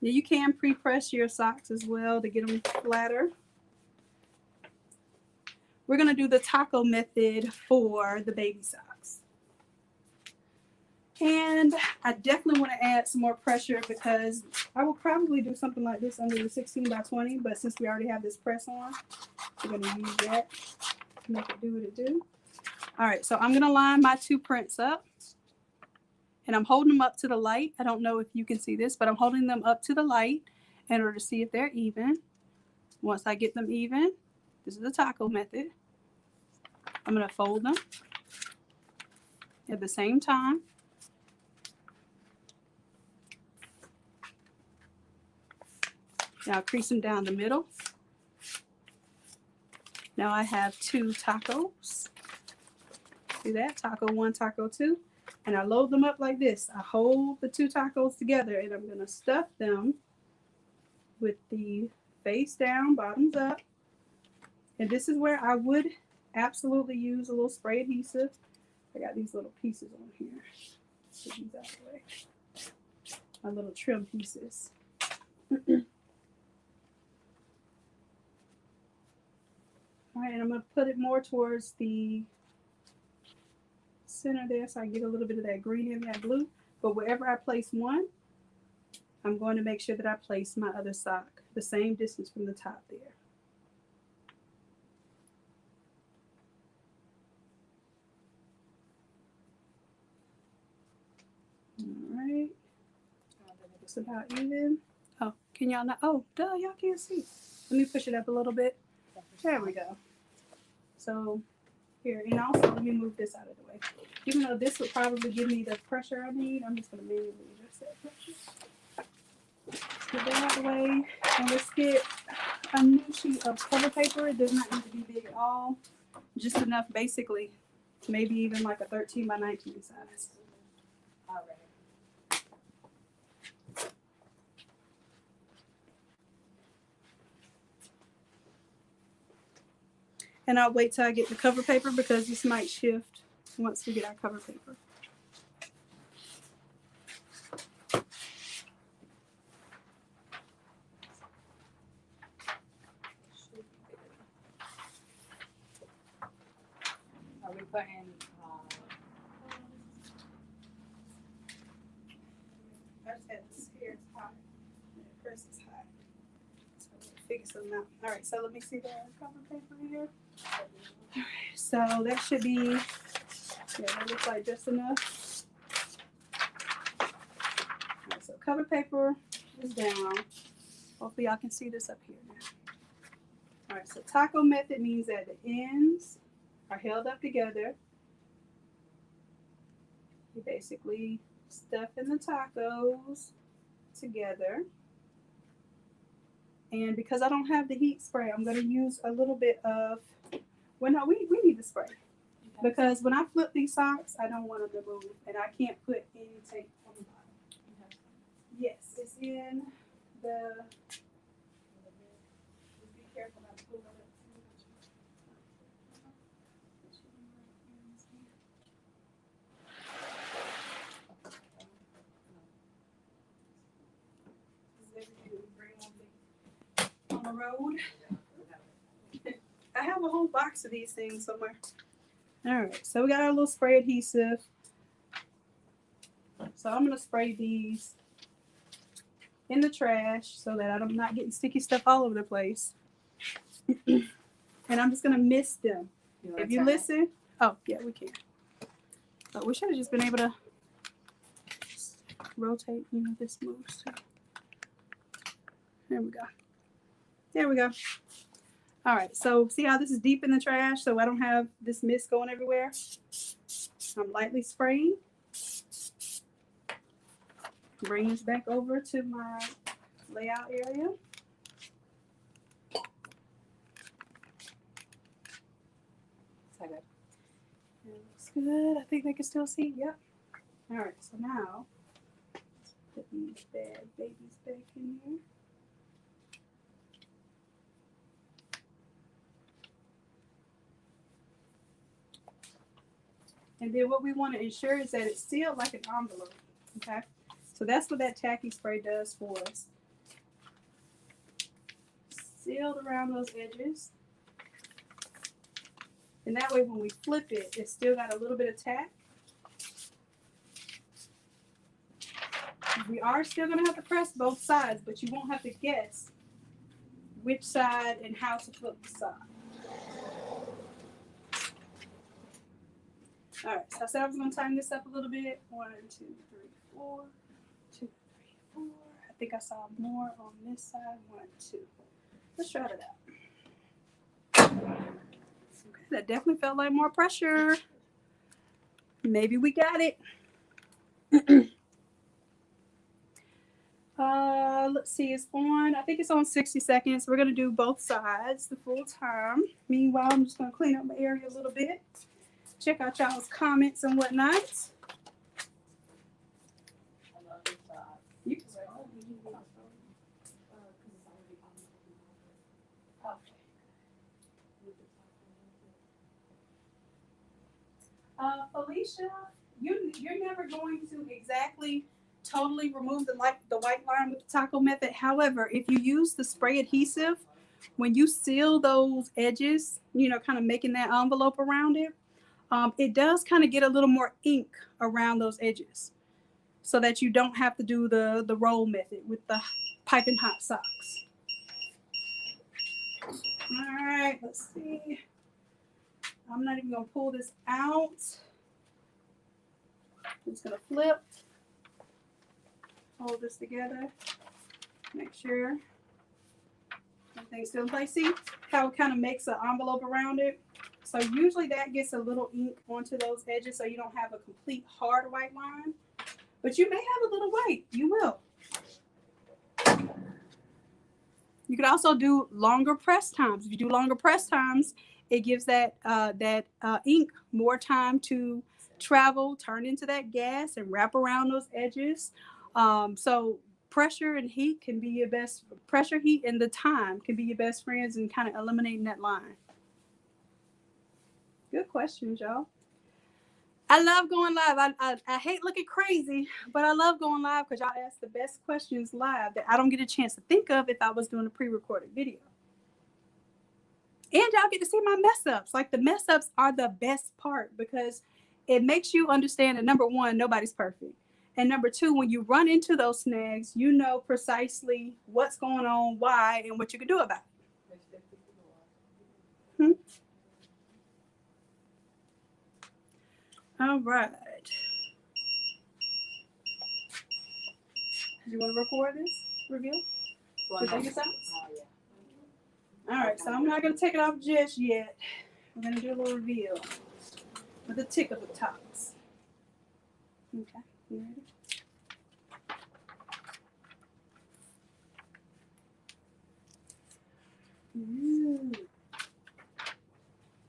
Now you can pre-press your socks as well to get them flatter. We're going to do the taco method for the baby socks. And I definitely want to add some more pressure because I will probably do something like this under the 16 by 20. But since we already have this press on, we're going to use that to make it do what it do. All right, so I'm going to line my two prints up. And I'm holding them up to the light. I don't know if you can see this, but I'm holding them up to the light in order to see if they're even. Once I get them even, this is the taco method. I'm going to fold them at the same time. Now crease them down the middle. Now I have two tacos. See that? Taco 1, taco 2. And I load them up like this. I hold the two tacos together and I'm going to stuff them with the face down, bottoms up. And this is where I would absolutely use a little spray adhesive. I got these little pieces on here. Put these out of the way. My little trim pieces. All right, and I'm going to put it more towards the center there so I get a little bit of that green and that blue. But wherever I place one, I'm going to make sure that I place my other sock the same distance from the top there. All right. Looks about even. Oh, can y'all not? Oh, duh, y'all can't see. Let me push it up a little bit. There we go. So here, and also let me move this out of the way. Even though this would probably give me the pressure I need, I'm just going to manually adjust that pressure. Get that out of the way. And let's get a new sheet of cover paper. It does not need to be big at all. Just enough, basically, maybe even like a 13 by 19 size. All right. And I'll wait till I get the cover paper because this might shift once we get our cover paper. Are we putting I just had this here. It's hot. The press is hot. So we'll figure something out. All right, so let me see the cover paper here. All right, so that should be, yeah, that looks like just enough. All right, so cover paper is down. Hopefully y'all can see this up here now. All right, so taco method means that the ends are held up together. You basically stuffing the tacos together. And because I don't have the heat spray, I'm going to use a little bit of, well, no, we need the spray. Because when I flip these socks, I don't want them to move. And I can't put any tape on the bottom. Yes, it's in the, be careful not to pull it up. On the road. I have a whole box of these things somewhere. All right, so we got our little spray adhesive. So I'm gonna spray these in the trash so that I'm not getting sticky stuff all over the place. And I'm just gonna mist them. If you listen, oh yeah, we can. Oh, we should have just been able to rotate. You know, this moves too. There we go. There we go. All right, so see how this is deep in the trash, so I don't have this mist going everywhere. I'm lightly spraying. Bring this back over to my layout area. It looks good. I think they can still see. Yep. All right, so now let's put these bad babies back in here. And then what we want to ensure is that it's sealed like an envelope. Okay, so that's what that tacky spray does for us. Sealed around those edges. And that way when we flip it, it's still got a little bit of tack. We are still going to have to press both sides, but you won't have to guess which side and how to flip the side. All right, so I said I was going to tighten this up a little bit. 1, 2, 3, 4. 2, 3, 4. I think I saw more on this side. 1, 2. Let's try it out. Okay, that definitely felt like more pressure. Maybe we got it. Let's see, it's on, I think it's on 60 seconds. We're going to do both sides the full time. Meanwhile, I'm just going to clean up my area a little bit. Check out y'all's comments and whatnot. You can say, oh, Felicia, you're never going to exactly totally remove the white line with the taco method. However, if you use the spray adhesive, when you seal those edges, you know, kind of making that envelope around it, it does kind of get a little more ink around those edges so that you don't have to do the roll method with the piping hot socks. All right, let's see. I'm not even going to pull this out. I'm just going to flip. Hold this together. Make sure everything's still in place. See how it kind of makes an envelope around it? So usually that gets a little ink onto those edges so you don't have a complete hard white line. But you may have a little white. You will. You could also do longer press times. If you do longer press times, it gives that ink more time to travel, turn into that gas, and wrap around those edges. So pressure and heat can be your best. Pressure, heat, and the time can be your best friends in kind of eliminating that line. Good questions, y'all. I love going live. I hate looking crazy, but I love going live because y'all ask the best questions live that I don't get a chance to think of if I was doing a pre-recorded video. And y'all get to see my mess ups. Like the mess ups are the best part because it makes you understand that number one, nobody's perfect. And number two, when you run into those snags, you know precisely what's going on, why, and what you can do about it. All right. Do you want to record this review? The biggest size? All right, so I'm not going to take it off just yet. We're going to do a little reveal with the tick of the tops. Okay, you ready? Ooh.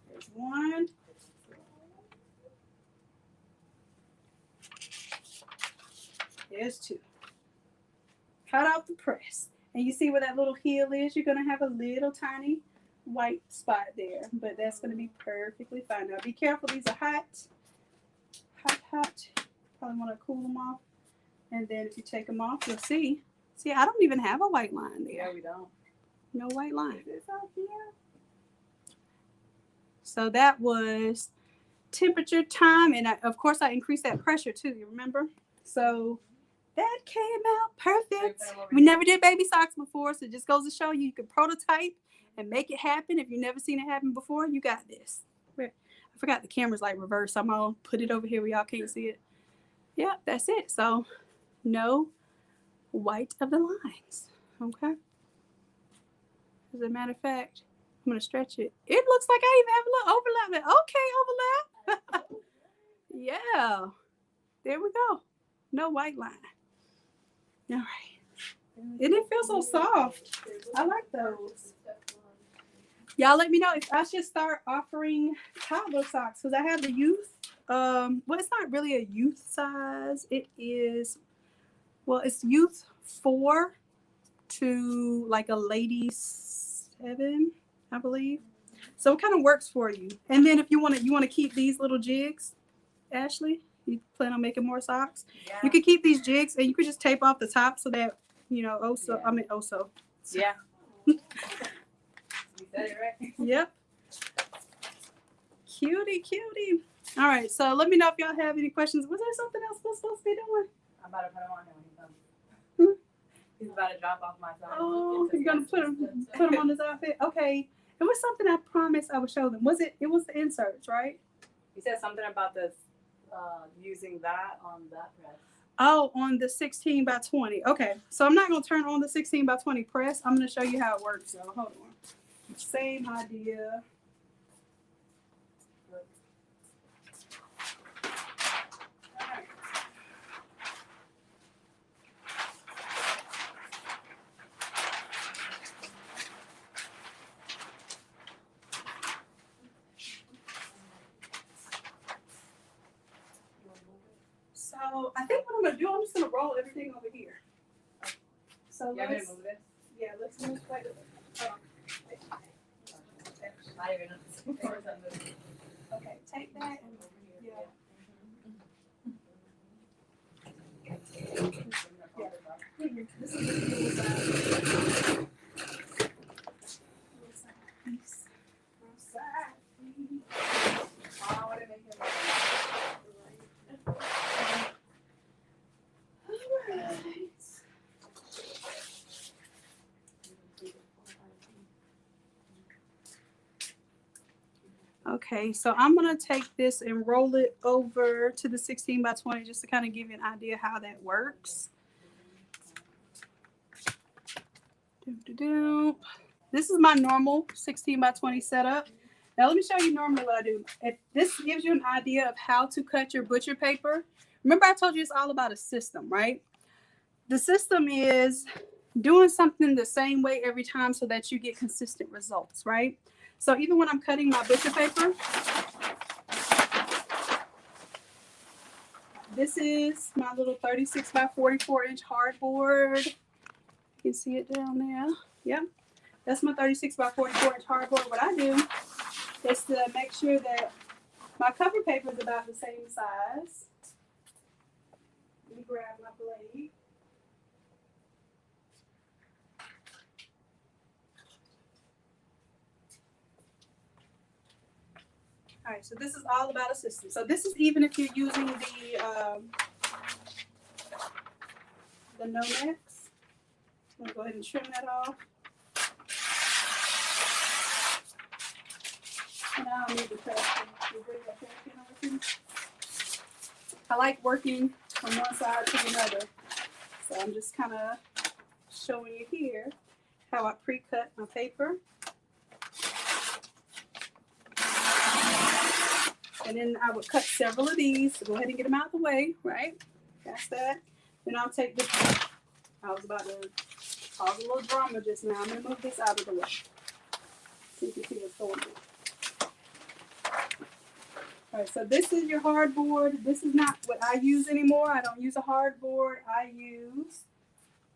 There's one. There's two. Hot off the press. And you see where that little heel is? You're going to have a little tiny white spot there. But that's going to be perfectly fine. Now be careful. These are hot. Hot. Probably want to cool them off. And then if you take them off, you'll see. See, I don't even have a white line there. Yeah, we don't. No white line. So that was temperature, time, and of course I increased that pressure too, you remember? So that came out perfect. We never did baby socks before, so it just goes to show you can prototype and make it happen. If you've never seen it happen before, you got this. I forgot the camera's like reversed. I'm gonna put it over here where y'all can't see it. Yeah, that's it. So no white of the lines. Okay. As a matter of fact, I'm gonna stretch it. It looks like I even have a little overlap. Okay, overlap. Yeah. There we go. No white line. All right. And it feels so soft. I like those. Y'all let me know if I should start offering toddler socks because I have the youth. Well, it's not really a youth size. It is, well, it's youth 4 to like a lady 7, I believe. So it kind of works for you. And then if you want to keep these little jigs, Ashley, you plan on making more socks? Yeah. You could keep these jigs and you could just tape off the top so that, you know, Yeah. You said it right. Yep. Cutie. All right, so let me know if y'all have any questions. Was there something else we're supposed to be doing? I'm about to put him on here when he comes. He's about to drop off my son. Oh, you're gonna put him on this outfit? Okay. It was something I promised I would show them. It was the inserts, right? You said something about this using that on that press. Oh, on the 16 by 20. Okay, so I'm not gonna turn on the 16 by 20 press. I'm gonna show you how it works. So hold on. Same idea. So I think what I'm gonna do, I'm just gonna roll everything over here. So You want me to move this? Yeah, let's move. Wait, hold on. Not even. Okay, take that and yeah. This is the cool side. Okay, so I'm going to take this and roll it over to the 16 by 20 just to kind of give you an idea how that works. This is my normal 16 by 20 setup. Now let me show you normally what I do. If this gives you an idea of how to cut your butcher paper. Remember I told you it's all about a system, right? The system is doing something the same way every time so that you get consistent results, right? So even when I'm cutting my butcher paper, this is my little 36 by 44 inch hardboard. You can see it down there. Yep. That's my 36 by 44 inch hardboard. What I do is to make sure that my cover paper is about the same size. Let me grab my blade. All right, so this is all about a system. So this is even if you're using the Nomex. I'm gonna go ahead and trim that off. And I don't need the trash can. You bring that trash can over to me? I like working from one side to another. So I'm just kind of showing you here how I pre-cut my paper. And then I would cut several of these. So go ahead and get them out of the way, right? That's that. Then I'll take this. I was about to cause a little drama just now. I'm going to move this out of the way. So you can see what's going on. All right, so this is your hardboard. This is not what I use anymore. I don't use a hardboard. I use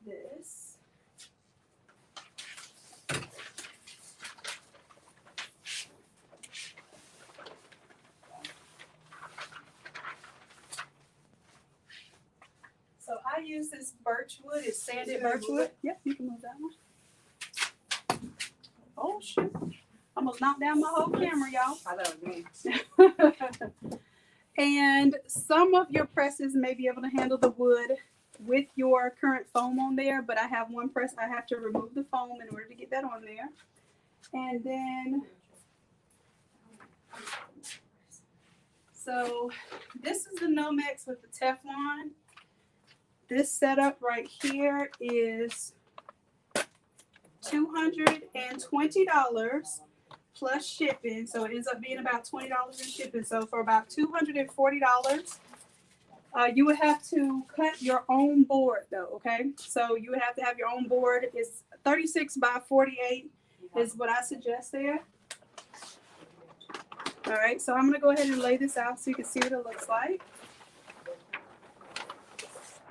this. So I use this birch wood. It's sanded birch wood. Yep, you can move that one. Oh, shit. Almost knocked down my whole camera, y'all. I thought it was me. And some of your presses may be able to handle the wood with your current foam on there, but I have one press I have to remove the foam in order to get that on there. And then, so this is the Nomex with the Teflon. This setup right here is $220 plus shipping. So it ends up being about $20 in shipping. So for about $240, you would have to cut your own board though, okay? So you would have to have your own board. It's 36 by 48 is what I suggest there. All right, so I'm gonna go ahead and lay this out so you can see what it looks like.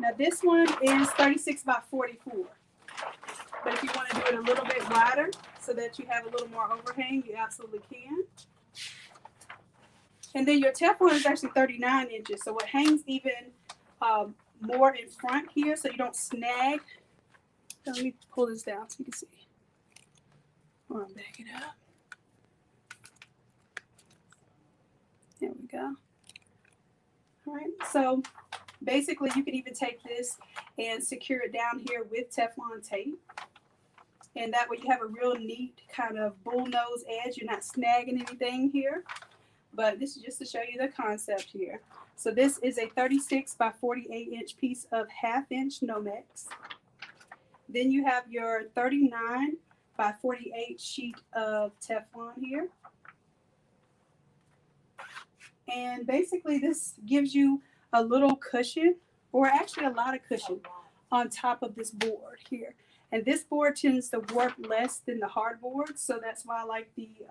Now this one is 36 by 44. But if you want to do it a little bit wider so that you have a little more overhang, you absolutely can. And then your Teflon is actually 39 inches. So it hangs even more in front here so you don't snag. So let me pull this down so you can see. Or I'll back it up. There we go. All right, so basically you can even take this and secure it down here with Teflon tape. And that way you have a real neat kind of bullnose edge. You're not snagging anything here. But this is just to show you the concept here. So this is a 36 by 48 inch piece of 1/2 inch Nomex. Then you have your 39 by 48 sheet of Teflon here. And basically this gives you a little cushion, or actually a lot of cushion on top of this board here. And this board tends to warp less than the hardboard, so that's why I like the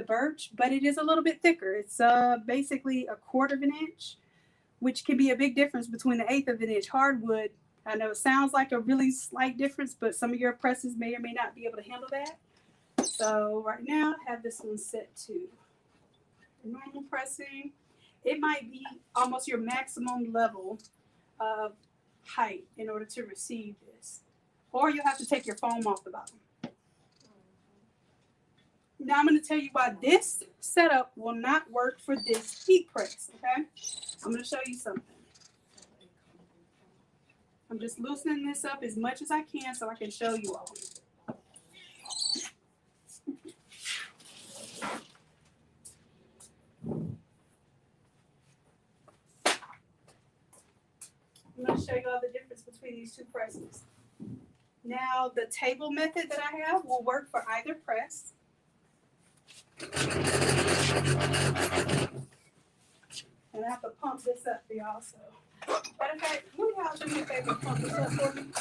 birch, but it is a little bit thicker. It's basically 1/4 of an inch, which can be a big difference between the 1/8 of an inch hardwood. I know it sounds like a really slight difference, but some of your presses may or may not be able to handle that. So right now I have this one set to normal pressing. It might be almost your maximum level of height in order to receive this. Or you'll have to take your foam off the bottom. Now I'm going to tell you why this setup will not work for this heat press, okay? I'm going to show you something. I'm just loosening this up as much as I can so I can show you all. I'm going to show you all the difference between these two presses. Now, the table method that I have will work for either press. And I have to pump this up for y'all. So, matter of fact, one of y'all do me a favor, pump this up for me.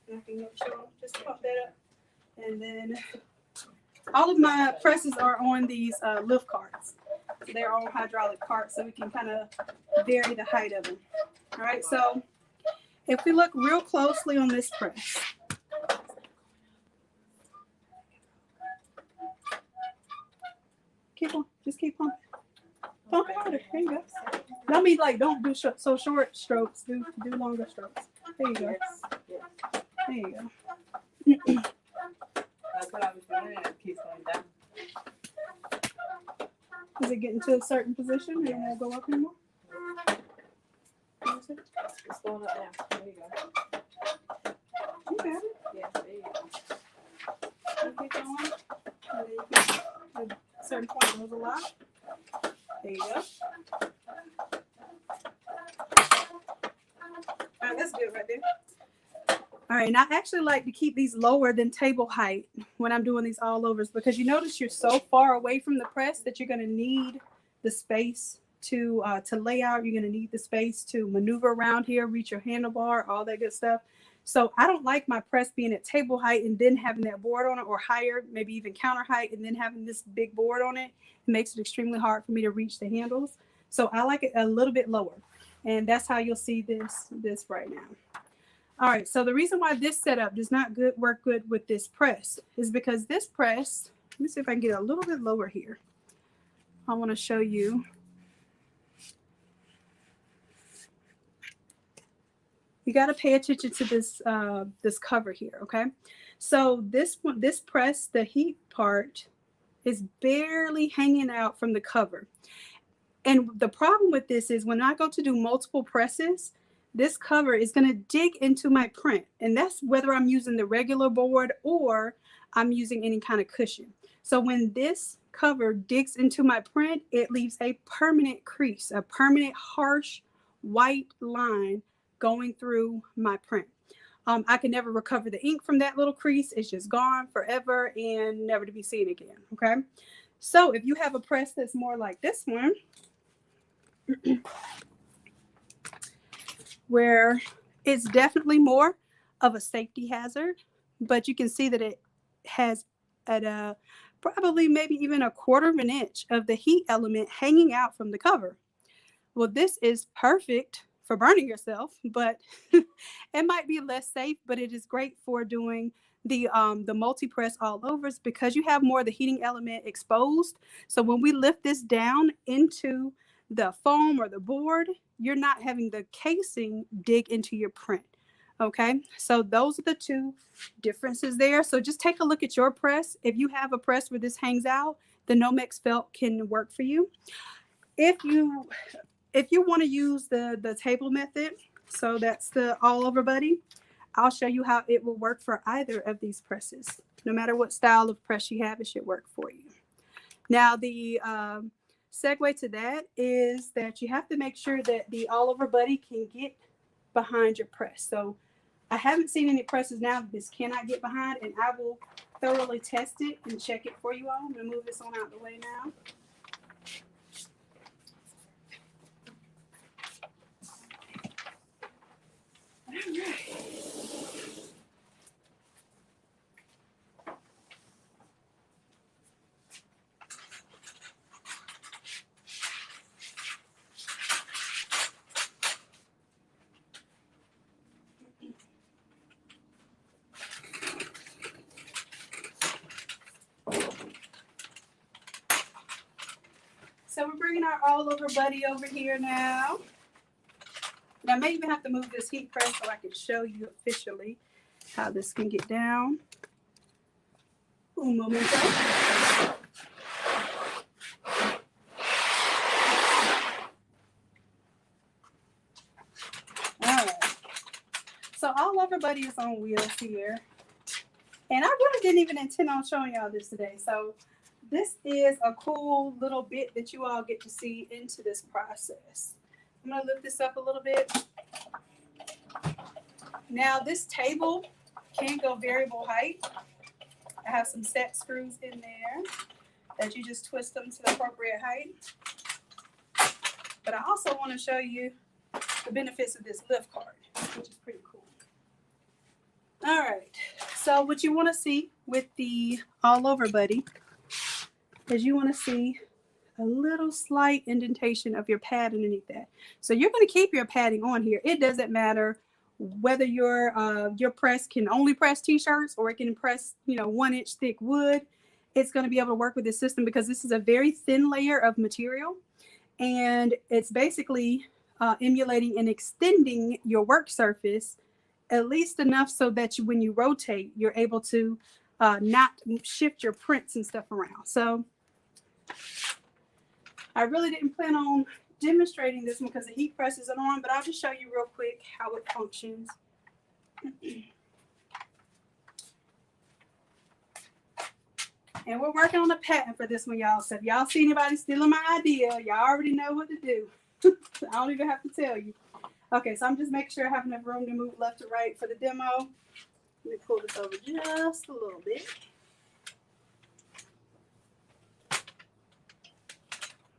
And I can make sure, just pump that up. And then, all of my presses are on these lift carts. They're on hydraulic carts, so we can kind of vary the height of them. All right, so if we look real closely on this press, keep on, just keep pumping. Pump it harder. There you go. I mean, like, don't do so short strokes. Do longer strokes. There you go. There you go. That's what I was doing. It keeps going down. Is it getting to a certain position and it won't go up anymore? It's going up now. There you go. You got it. Yeah, there you go. You keep going. And then you can, at a certain point, it goes a lot. There you go. All right, that's good right there. All right, and I actually like to keep these lower than table height when I'm doing these all overs, because you notice you're so far away from the press that you're going to need the space to lay out. You're going to need the space to maneuver around here, reach your handlebar, all that good stuff. So I don't like my press being at table height and then having that board on it, or higher, maybe even counter height, and then having this big board on it. It makes it extremely hard for me to reach the handles. So I like it a little bit lower, and that's how you'll see this right now. All right, so the reason why this setup does not work good with this press is because this press, let me see if I can get a little bit lower here. I want to show you. You got to pay attention to this cover here, okay? So this press, the heat part, is barely hanging out from the cover. And the problem with this is when I go to do multiple presses, this cover is going to dig into my print. And that's whether I'm using the regular board or I'm using any kind of cushion. So when this cover digs into my print, it leaves a permanent crease, a permanent harsh white line going through my print. I can never recover the ink from that little crease. It's just gone forever and never to be seen again, okay? So if you have a press that's more like this one, where it's definitely more of a safety hazard, but you can see that it has at probably maybe even 1/4 of an inch of the heat element hanging out from the cover. Well, this is perfect for burning yourself, but it might be less safe, but it is great for doing the multi-press all overs because you have more of the heating element exposed. So when we lift this down into the foam or the board, you're not having the casing dig into your print. Okay, so those are the two differences there. So just take a look at your press. If you have a press where this hangs out, the Nomex felt can work for you. If you want to use the table method, so that's the all over buddy, I'll show you how it will work for either of these presses. No matter what style of press you have, it should work for you. Now the segue to that is that you have to make sure that the all over buddy can get behind your press. So I haven't seen any presses now that this cannot get behind, and I will thoroughly test it and check it for you all. I'm going to move this on out the way now. All right. So we're bringing our all over buddy over here now. And I may even have to move this heat press so I can show you officially how this can get down. Un momento. All right. So all over buddy is on wheels here. And I really didn't even intend on showing y'all this today. So this is a cool little bit that you all get to see into this process. I'm going to lift this up a little bit. Now this table can go variable height. I have some set screws in there that you just twist them to the appropriate height. But I also want to show you the benefits of this lift card, which is pretty cool. All right, so what you want to see with the all over buddy is you want to see a little slight indentation of your pad underneath that. So you're going to keep your padding on here. It doesn't matter whether your press can only press t-shirts or it can press 1 inch thick wood. It's going to be able to work with this system because this is a very thin layer of material, and it's basically emulating and extending your work surface at least enough so that when you rotate, you're able to not shift your prints and stuff around. So I really didn't plan on demonstrating this one because the heat press isn't on, but I'll just show you real quick how it functions. And we're working on a patent for this one, y'all. So if y'all see anybody stealing my idea, y'all already know what to do. I don't even have to tell you. Okay, so I'm just making sure I have enough room to move left to right for the demo. Let me pull this over just a little bit.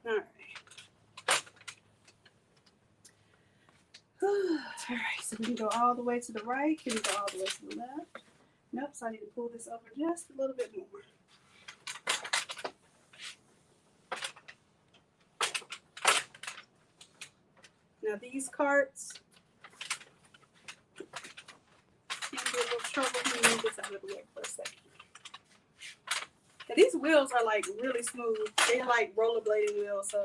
All right. All right, so we can go all the way to the right. Can we go all the way to the left? Nope, so I need to pull this over just a little bit more. Now these carts can be a little trouble. Let me move this out of the way for a second. And these wheels are like really smooth. They're like rollerblading wheels, so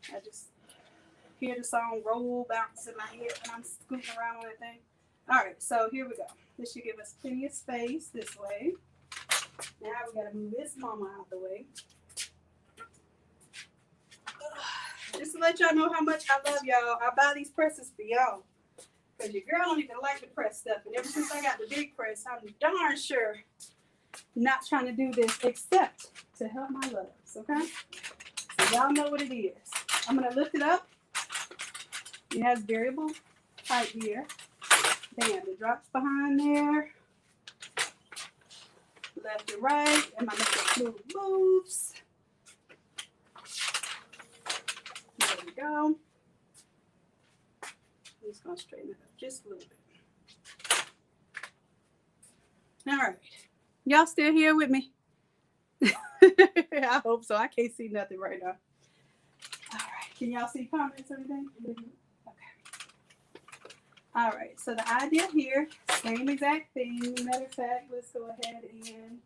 I just hear the song roll bounce in my head when I'm scooting around on that thing. All right, so here we go. This should give us plenty of space this way. Now we gotta move this mama out of the way. Just to let y'all know how much I love y'all, I buy these presses for y'all. Because your girl don't even like to press stuff. And ever since I got the big press, I'm darn sure not trying to do this except to help my loves, okay? So y'all know what it is. I'm going to lift it up. It has variable height here. Bam, it drops behind there. Left to right. And my little smooth moves. There we go. I'm just going to straighten it up just a little bit. All right. Y'all still here with me? I hope so. I can't see nothing right now. All right. Can y'all see comments or anything? Okay. All right. So the idea here, same exact thing. Matter of fact, let's go ahead and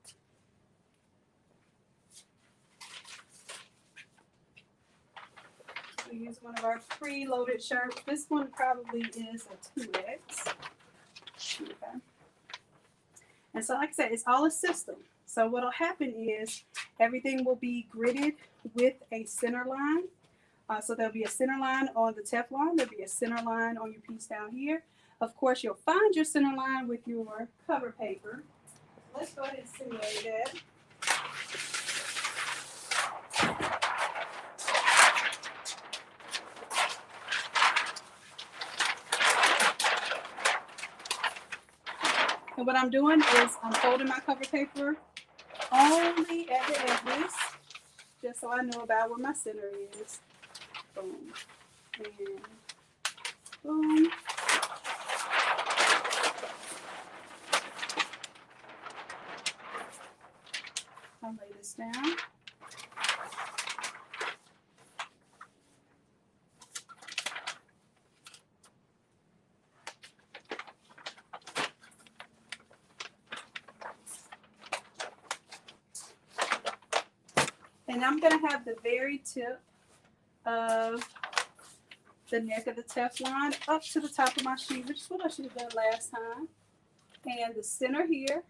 we use one of our pre-loaded shirts. This one probably is a 2X. Okay. And so like I said, it's all a system. So what'll happen is everything will be gridded with a center line. So there'll be a center line on the Teflon. There'll be a center line on your piece down here. Of course, you'll find your center line with your cover paper. Let's go ahead and simulate that. And what I'm doing is I'm folding my cover paper only at the edges, just so I know about where my center is. Boom. And boom. I'll lay this down. And I'm going to have the very tip of the neck of the Teflon up to the top of my sheet, which is what I should have done last time. And the center here,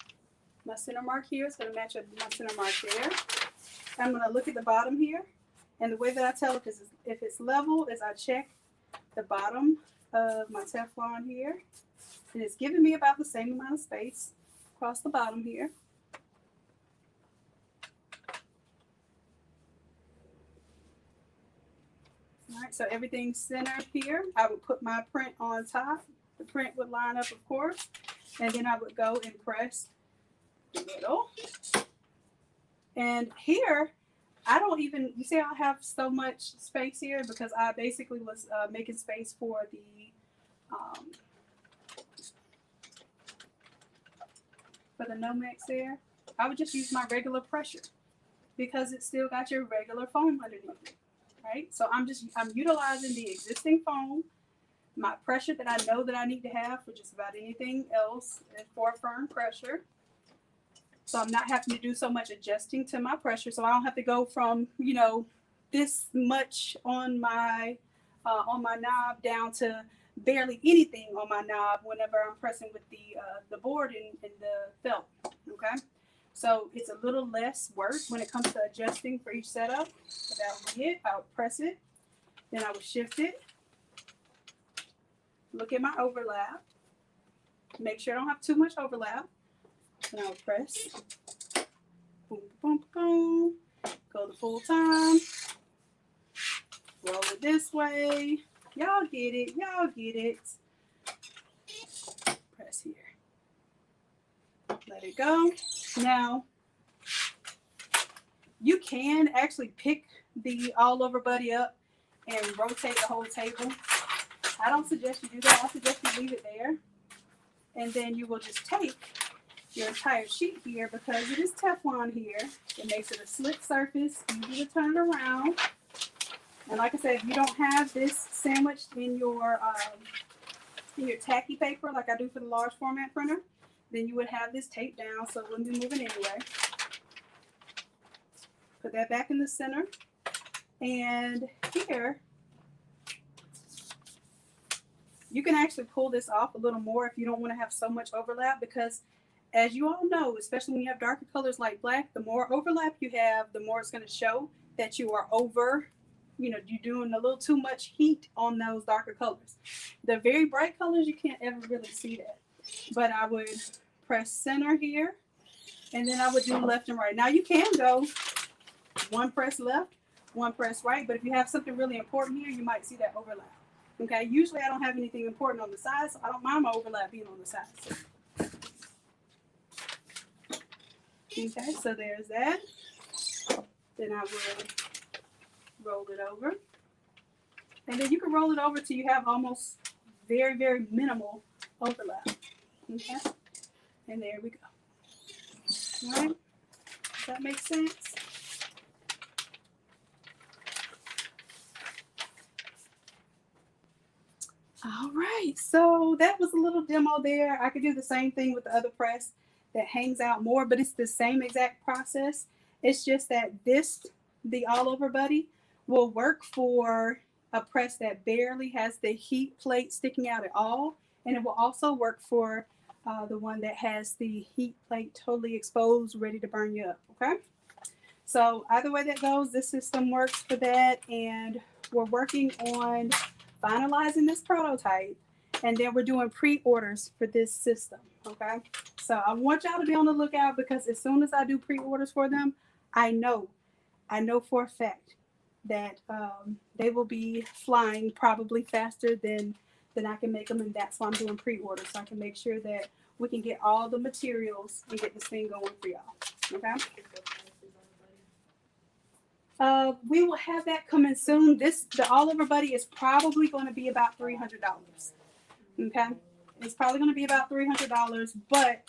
my center mark here is going to match up my center mark there. I'm going to look at the bottom here. And the way that I tell if it's level is I check the bottom of my Teflon here. And it's giving me about the same amount of space across the bottom here. All right, so everything's centered here. I would put my print on top. The print would line up, of course. And then I would go and press the middle. And here, I don't even, you see I have so much space here because I basically was making space for the Nomex there. I would just use my regular pressure because it's still got your regular foam underneath it. Right? So I'm utilizing the existing foam, my pressure that I know that I need to have for just about anything else for firm pressure. So I'm not having to do so much adjusting to my pressure. So I don't have to go from, this much on my knob down to barely anything on my knob whenever I'm pressing with the board and the felt. Okay. So it's a little less work when it comes to adjusting for each setup. But that would be it. I would press it, then I would shift it. Look at my overlap. Make sure I don't have too much overlap. Then I would press. Boom, boom, boom. Go the full time. Roll it this way. Y'all get it. Y'all get it. Press here. Let it go. Now, you can actually pick the all over buddy up and rotate the whole table. I don't suggest you do that. I suggest you leave it there. And then you will just take your entire sheet here, because it is Teflon here. It makes it a slick surface, easy to turn it around. And like I said, if you don't have this sandwiched in your tacky paper like I do for the large format printer, then you would have this taped down so it wouldn't be moving anyway. Put that back in the center. And here, you can actually pull this off a little more if you don't want to have so much overlap, because as you all know, especially when you have darker colors like black, the more overlap you have, the more it's going to show that you are over, you're doing a little too much heat on those darker colors. The very bright colors, you can't ever really see that. But I would press center here, and then I would do left and right. Now you can go one press left, one press right, but if you have something really important here, you might see that overlap. Okay, usually I don't have anything important on the sides, so I don't mind my overlap being on the sides. Okay, so there's that. Then I will roll it over. And then you can roll it over till you have almost very, very minimal overlap. Okay, and there we go. All right, does that make sense? All right, so that was a little demo there. I could do the same thing with the other press that hangs out more, but it's the same exact process. It's just that the all over buddy, will work for a press that barely has the heat plate sticking out at all. And it will also work for the one that has the heat plate totally exposed, ready to burn you up, okay? So either way that goes, this system works for that. And we're working on finalizing this prototype, and then we're doing pre-orders for this system, okay? So I want y'all to be on the lookout, because as soon as I do pre-orders for them, I know for a fact that they will be flying probably faster than I can make them, and that's why I'm doing pre-orders, so I can make sure that we can get all the materials and get this thing going for y'all, okay? We will have that coming soon. The all over buddy is probably going to be about $300. Okay, it's probably going to be about $300, but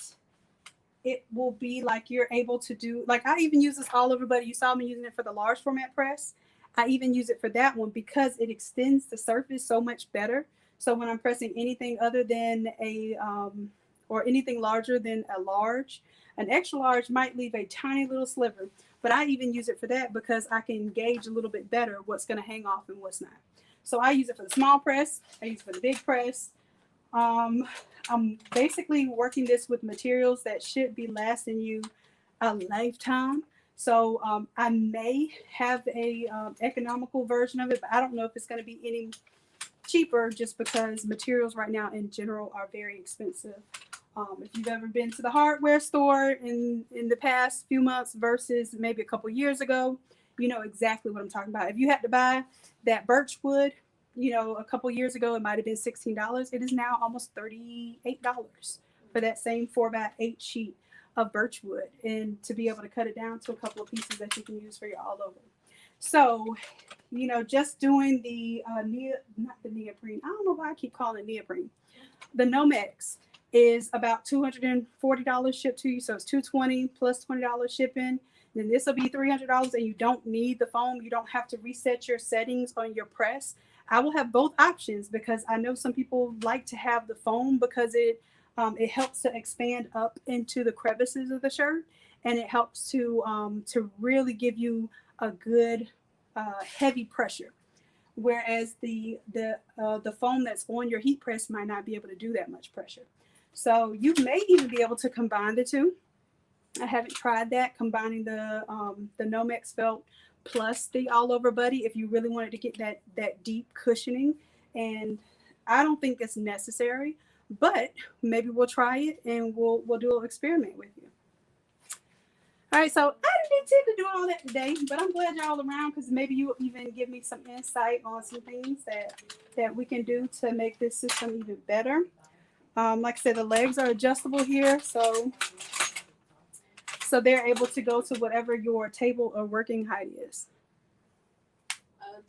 it will be like you're able to do. Like I even use this all over buddy. You saw me using it for the large format press. I even use it for that one because it extends the surface so much better. So when I'm pressing anything other than or anything larger than a large, an extra large might leave a tiny little sliver. But I even use it for that because I can gauge a little bit better what's going to hang off and what's not. So I use it for the small press. I use it for the big press. I'm basically working this with materials that should be lasting you a lifetime. So I may have a economical version of it, but I don't know if it's going to be any cheaper, just because materials right now in general are very expensive. If you've ever been to the hardware store in the past few months versus maybe a couple years ago, you know exactly what I'm talking about. If you had to buy that birch wood, a couple years ago, it might have been $16. It is now almost $38 for that same 4x8 sheet of birch wood, and to be able to cut it down to a couple of pieces that you can use for your all over. So, just doing the not the neoprene. I don't know why I keep calling it neoprene. The Nomex is about $240 shipped to you, so it's $220 plus $20 shipping. Then this will be $300, and you don't need the foam. You don't have to reset your settings on your press. I will have both options because I know some people like to have the foam because it helps to expand up into the crevices of the shirt, and it helps to really give you a good heavy pressure. Whereas the foam that's on your heat press might not be able to do that much pressure. So you may even be able to combine the two. I haven't tried that, combining the Nomex felt plus the all over buddy if you really wanted to get that deep cushioning. And I don't think it's necessary, but maybe we'll try it and we'll do an experiment with you. All right, so I didn't intend to do all that today, but I'm glad y'all around because maybe you will even give me some insight on some things that we can do to make this system even better. Like I said, the legs are adjustable here, so they're able to go to whatever your table or working height is.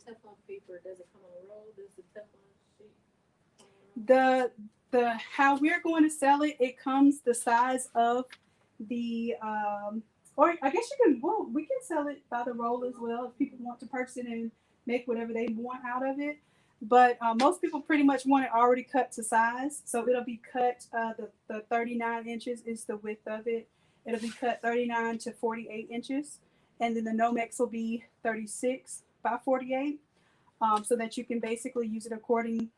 Teflon paper, does it come on a roll? Does the Teflon sheet come on a roll? The how we're going to sell it, it comes the size of the or I guess we can sell it by the roll as well if people want to purchase it and make whatever they want out of it. But most people pretty much want it already cut to size, so it'll be cut. The 39 inches is the width of it. It'll be cut 39 to 48 inches, and then the Nomex will be 36 by 48, so that you can basically use it accordingly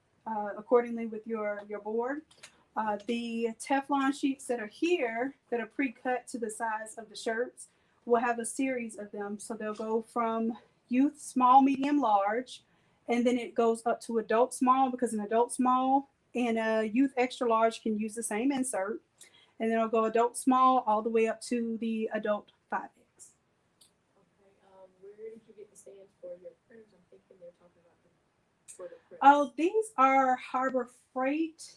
with your board. The Teflon sheets that are here that are pre-cut to the size of the shirts will have a series of them. So they'll go from youth small, medium, large, and then it goes up to adult small because an adult small and a youth extra large can use the same insert. And then it'll go adult small all the way up to the adult 5X. Okay, where did you get the stands for your printers? I'm thinking they're talking about them for the printers. Oh, these are Harbor Freight.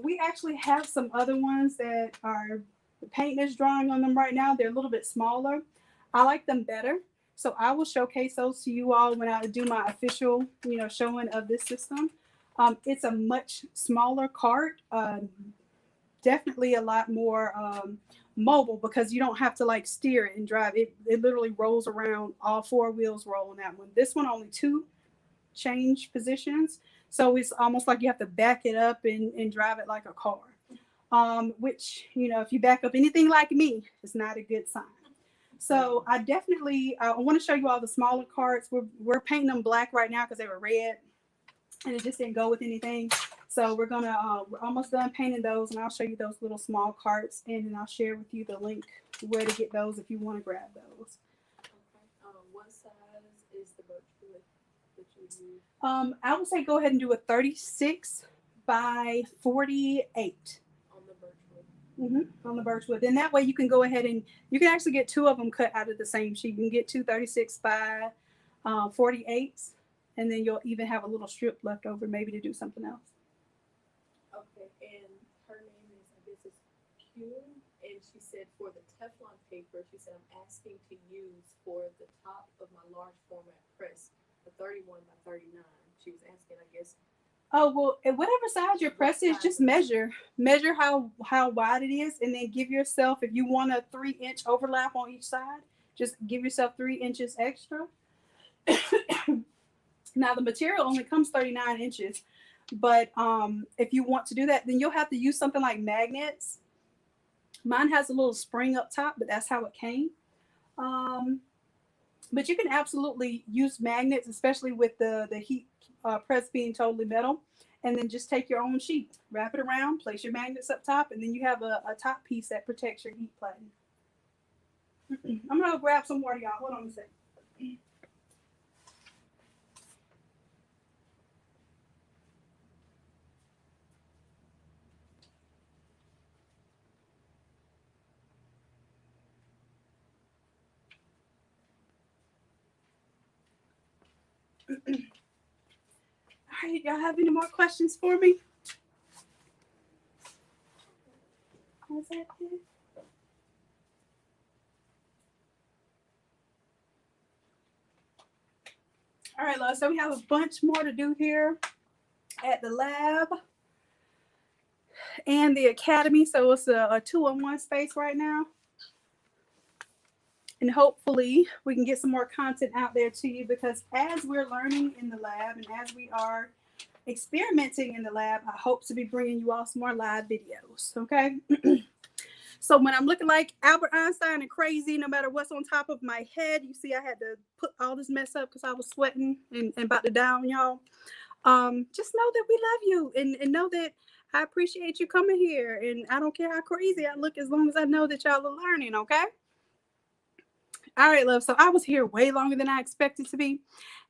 We actually have some other ones that are, the paint is drying on them right now. They're a little bit smaller. I like them better. So I will showcase those to you all when I do my official, showing of this system. It's a much smaller cart. Definitely a lot more mobile because you don't have to like steer it and drive it. It literally rolls around. All four wheels roll on that one. This one only two change positions. So it's almost like you have to back it up and drive it like a car, which, if you back up anything like me, it's not a good sign. So I want to show you all the smaller carts. We're painting them black right now because they were red and it just didn't go with anything. So we're almost done painting those, and I'll show you those little small carts, and then I'll share with you the link where to get those if you want to grab those. Okay. What size is the birch wood that you use? I would say go ahead and do a 36 by 48. On the birch wood. On the birch wood. Then that way you can go ahead and you can actually get two of them cut out of the same sheet. You can get two 36 by 48s, and then you'll even have a little strip left over maybe to do something else. Okay, and her name is, I guess it's Q, and she said for the Teflon paper, she said I'm asking to use for the top of my large format press, the 31 by 39. She was asking, I guess. Oh, well, whatever size your press is, just measure how wide it is, and then give yourself, if you want a 3-inch overlap on each side, just give yourself 3 inches extra. Now the material only comes 39 inches, but if you want to do that, then you'll have to use something like magnets. Mine has a little spring up top, but that's how it came. But you can absolutely use magnets, especially with the heat press being totally metal, and then just take your own sheet, wrap it around, place your magnets up top, and then you have a top piece that protects your heat platen. I'm gonna go grab some water, y'all. Hold on a second. All right, y'all have any more questions for me? Was that it? All right, love. So we have a bunch more to do here at the lab and the academy. So it's a 2-in-1 space right now. And hopefully we can get some more content out there to you, because as we're learning in the lab and as we are experimenting in the lab, I hope to be bringing you all some more live videos. Okay. So when I'm looking like Albert Einstein and crazy, no matter what's on top of my head, you see I had to put all this mess up because I was sweating and about to die on y'all. Just know that we love you and know that I appreciate you coming here, and I don't care how crazy I look as long as I know that y'all are learning, okay? All right, love. So I was here way longer than I expected to be.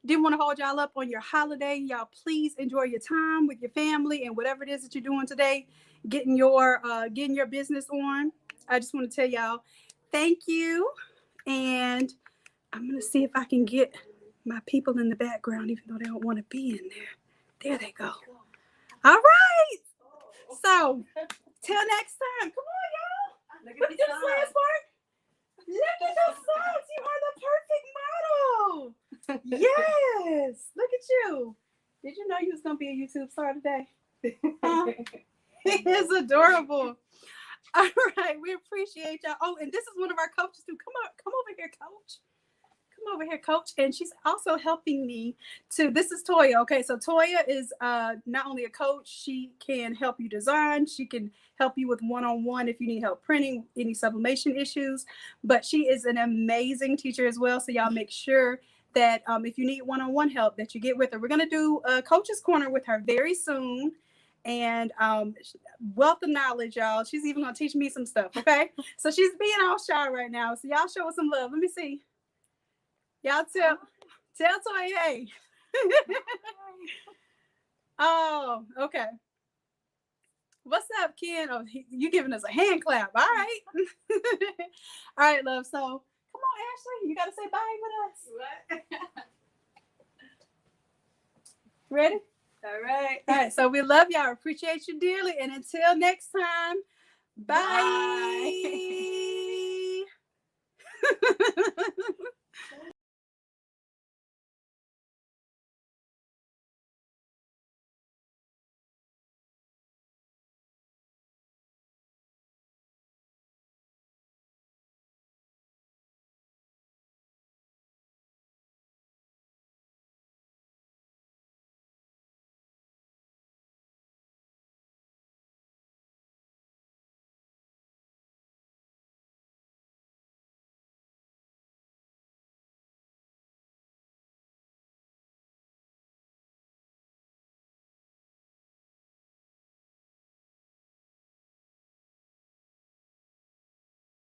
Didn't want to hold y'all up on your holiday. Y'all, please enjoy your time with your family and whatever it is that you're doing today, getting your business on. I just want to tell y'all thank you, and I'm gonna see if I can get my people in the background, even though they don't want to be in there. There they go. All right. So till next time. Come on, y'all. Look Look at this last part. Look at the sides. You are the perfect model. Yes. Look at you. Did you know you was gonna be a YouTube star today? Huh? It's adorable. All right, we appreciate y'all. Oh, and this is one of our coaches too. Come over here, coach. Come over here, coach. And she's also helping me to. This is Toya. Okay, so Toya is not only a coach, she can help you design. She can help you with one-on-one if you need help printing, any sublimation issues. But she is an amazing teacher as well. So y'all make sure that if you need one-on-one help, that you get with her. We're gonna do a coach's corner with her very soon. And wealth of knowledge, y'all. She's even gonna teach me some stuff. Okay, so she's being all shy right now. So y'all show us some love. Let me see. Y'all tell Toy, hey. Oh, okay. What's up, Ken? Oh, you giving us a hand clap. All right. All right, love. So come on, Ashley. You gotta say bye with us. What? Ready? All right. All right. So we love y'all. Appreciate you dearly. And until next time, bye.